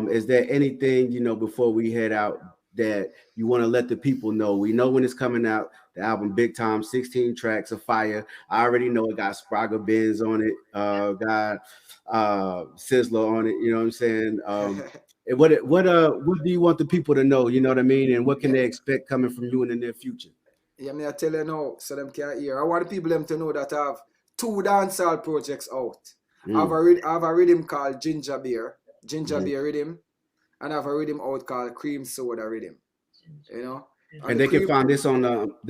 [SPEAKER 1] Is there anything, before we head out that you want to let the people know? We know when it's coming out, the album Big Time, 16 tracks of fire. I already know it got Spragga Benz on it, got Sizzler on it, you know what I'm saying? And what do you want the people to know, you know what I mean? And what can
[SPEAKER 2] Yeah,
[SPEAKER 1] they expect coming from you in the near future?
[SPEAKER 2] yeah, me I tell you now, so them can hear. I want the people them to know that I have two dancehall projects out.
[SPEAKER 1] Mm,
[SPEAKER 2] I have a rhythm called Ginger
[SPEAKER 1] mhm.
[SPEAKER 2] Beer rhythm, and I have a rhythm out called Cream Soda rhythm. You know, and
[SPEAKER 1] And
[SPEAKER 2] the cream
[SPEAKER 1] they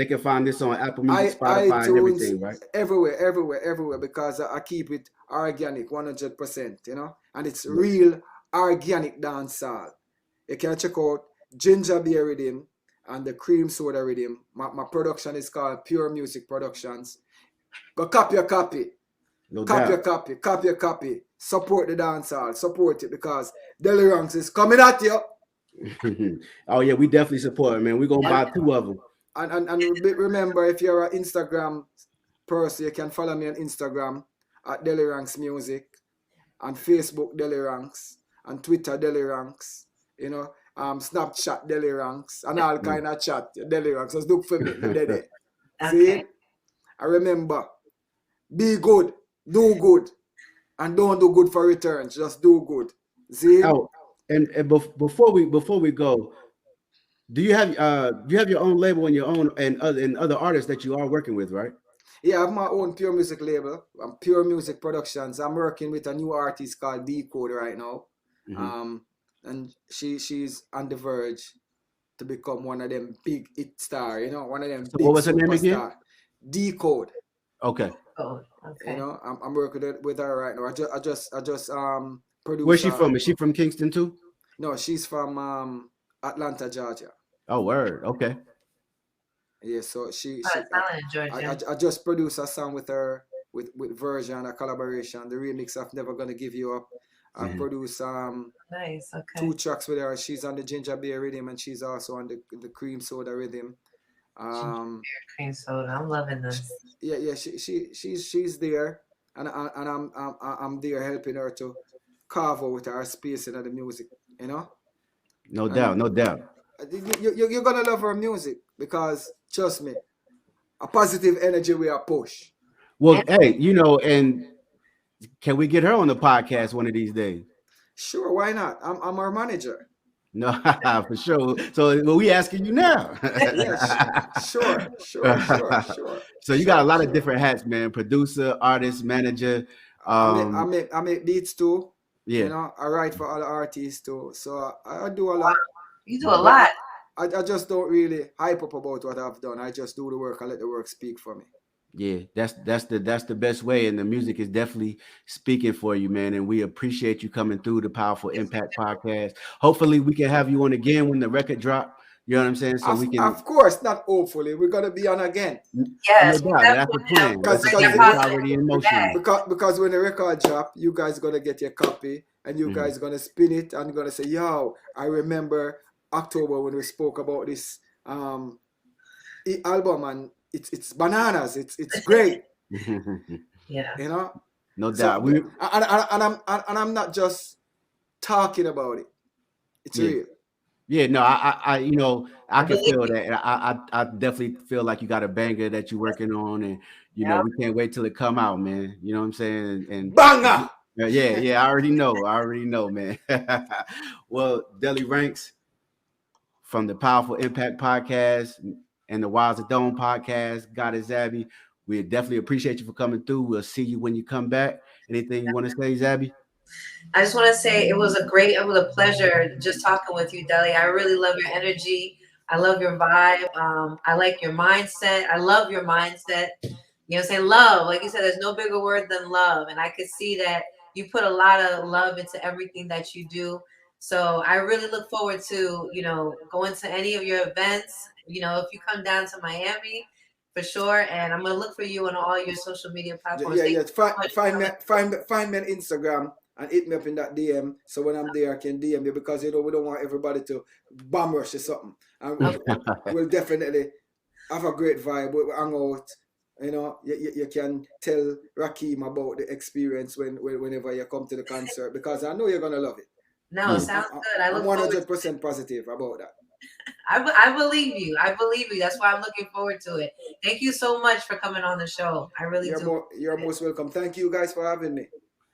[SPEAKER 1] can find this on Apple Music,
[SPEAKER 2] I
[SPEAKER 1] Spotify, and
[SPEAKER 2] iTunes
[SPEAKER 1] everything, right?
[SPEAKER 2] everywhere because I keep it organic 100%. And it's real organic dancehall. You can check out Ginger Beer Rhythm and the Cream Soda Rhythm. My production is called Pure Music Productions. Go copy.
[SPEAKER 1] No
[SPEAKER 2] Copy
[SPEAKER 1] doubt.
[SPEAKER 2] your copy. Copy your copy. Support the dancehall. Support it because Delly Ranx is coming at you.
[SPEAKER 1] Oh yeah, we definitely support it, man. We're gonna
[SPEAKER 2] And
[SPEAKER 1] buy two of them.
[SPEAKER 2] remember, if you're an Instagram person, you can follow me on Instagram at Delly Ranx Music, on Facebook Delly Ranx, on Twitter Delly Ranx, Snapchat Delly Ranx, and all kind of chat Delly Ranx. Just look for me, me there.
[SPEAKER 3] Okay.
[SPEAKER 2] See? I remember, be good, do good, and don't do good for returns. Just do good. See?
[SPEAKER 1] Oh, and before we go, do you have your own label and your own and other artists that you are working with, right?
[SPEAKER 2] Yeah, I have my own Pure Music label. Pure Music Productions. I'm working with a new artist called Decode right now.
[SPEAKER 1] Hmm.
[SPEAKER 2] Um, and she's on the verge to become one of them big hit star, one of them
[SPEAKER 1] So
[SPEAKER 2] big
[SPEAKER 1] what was her name again?
[SPEAKER 2] superstar. Decode.
[SPEAKER 1] Okay.
[SPEAKER 3] Oh, okay.
[SPEAKER 2] I'm working with her right now. I just
[SPEAKER 1] Where's
[SPEAKER 2] produce
[SPEAKER 1] she
[SPEAKER 2] her.
[SPEAKER 1] from? Is she from Kingston too?
[SPEAKER 2] No, she's from Atlanta, Georgia.
[SPEAKER 1] Oh, word. Okay.
[SPEAKER 2] Yeah, so she
[SPEAKER 3] Oh,
[SPEAKER 2] she
[SPEAKER 3] it's not in Georgia.
[SPEAKER 2] I just produced a song with her with Version, a collaboration, the remix of Never Gonna Give You Up. I
[SPEAKER 1] Mhm.
[SPEAKER 2] produced
[SPEAKER 3] Nice. Okay.
[SPEAKER 2] 2 tracks with her. She's on the Ginger Beer rhythm and she's also on the Cream Soda rhythm.
[SPEAKER 3] Cream soda. I'm loving this.
[SPEAKER 2] Yeah. She's there, and I'm there helping her to carve out her space in the music. You know,
[SPEAKER 1] No
[SPEAKER 2] and
[SPEAKER 1] doubt, no doubt.
[SPEAKER 2] you're gonna love her music because trust me, a positive energy will push.
[SPEAKER 1] Well, hey, and can we get her on the podcast one of these days?
[SPEAKER 2] Sure, why not? I'm our manager.
[SPEAKER 1] No, for sure. So, well, we asking you now.
[SPEAKER 2] Yeah, sure.
[SPEAKER 1] So you got a lot of different hats, man. Producer, artist, manager.
[SPEAKER 2] I make beats too.
[SPEAKER 1] Yeah.
[SPEAKER 2] You know, I write for other artists too. So I do a
[SPEAKER 3] Wow.
[SPEAKER 2] lot.
[SPEAKER 3] You do a lot.
[SPEAKER 2] I just don't really hype up about what I've done. I just do the work. I let the work speak for me.
[SPEAKER 1] Yeah, that's the best way, and the music is definitely speaking for you, man. And we appreciate you coming through the Powerful Impact podcast. Hopefully, we can have you on again when the record drop. You know what I'm saying? So we can.
[SPEAKER 2] Of course, not hopefully. We're gonna be on again.
[SPEAKER 3] Yes,
[SPEAKER 1] no doubt, that's the plan.
[SPEAKER 2] Because
[SPEAKER 1] it's already in motion.
[SPEAKER 2] Because when the record drop, you guys gonna get your copy, and you guys gonna spin it and gonna say, "Yo, I remember October when we spoke about this album, and it's bananas. It's great."
[SPEAKER 3] Yeah.
[SPEAKER 2] You know.
[SPEAKER 1] No doubt.
[SPEAKER 2] I'm not just talking about it. It's real.
[SPEAKER 1] Yeah, no, I can feel that. I definitely feel like you got a banger that you're working on, and we can't wait till it come out, man. You know what I'm saying? And
[SPEAKER 2] banger.
[SPEAKER 1] Yeah, I already know, man. Well, Delly Ranx from the Powerful Impact podcast and the Wilds of Dome podcast, God is Zaby. We definitely appreciate you for coming through. We'll see you when you come back. Anything you want to say, Zaby?
[SPEAKER 3] I just want to say it was a pleasure just talking with you, Delly. I really love your energy. I love your vibe. I like your mindset. I love your mindset. You know what I'm saying? Love. Like you said, there's no bigger word than love. And I could see that you put a lot of love into everything that you do. So I really look forward to, going to any of your events. If you come down to Miami, for sure. And I'm going to look for you on all your social media platforms.
[SPEAKER 2] Yeah. Find me on Instagram. And hit me up in that DM, so when I'm there, I can DM you, because we don't want everybody to bomb rush or something. And we'll definitely have a great vibe. We'll hang out. You can tell Rakeem about the experience whenever you come to the concert, because I know you're gonna love it.
[SPEAKER 3] No, sounds good. I'm
[SPEAKER 2] 100% positive about that.
[SPEAKER 3] I believe you. That's why I'm looking forward to it. Thank you so much for coming on the show. I really do.
[SPEAKER 2] You're most welcome. Thank you guys for having me.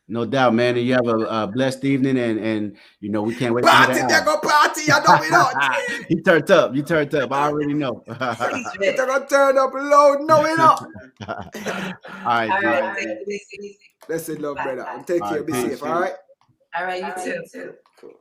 [SPEAKER 1] No doubt, man. And you have a blessed evening, and we can't wait
[SPEAKER 2] party,
[SPEAKER 1] to hear that.
[SPEAKER 2] Go party, you know we know.
[SPEAKER 1] You turned up. I already know.
[SPEAKER 2] You're gonna turn up loud, no we know.
[SPEAKER 1] All right.
[SPEAKER 2] Listen, love, brother. And take care, be safe, all right?
[SPEAKER 3] All right, you too.
[SPEAKER 2] Cool.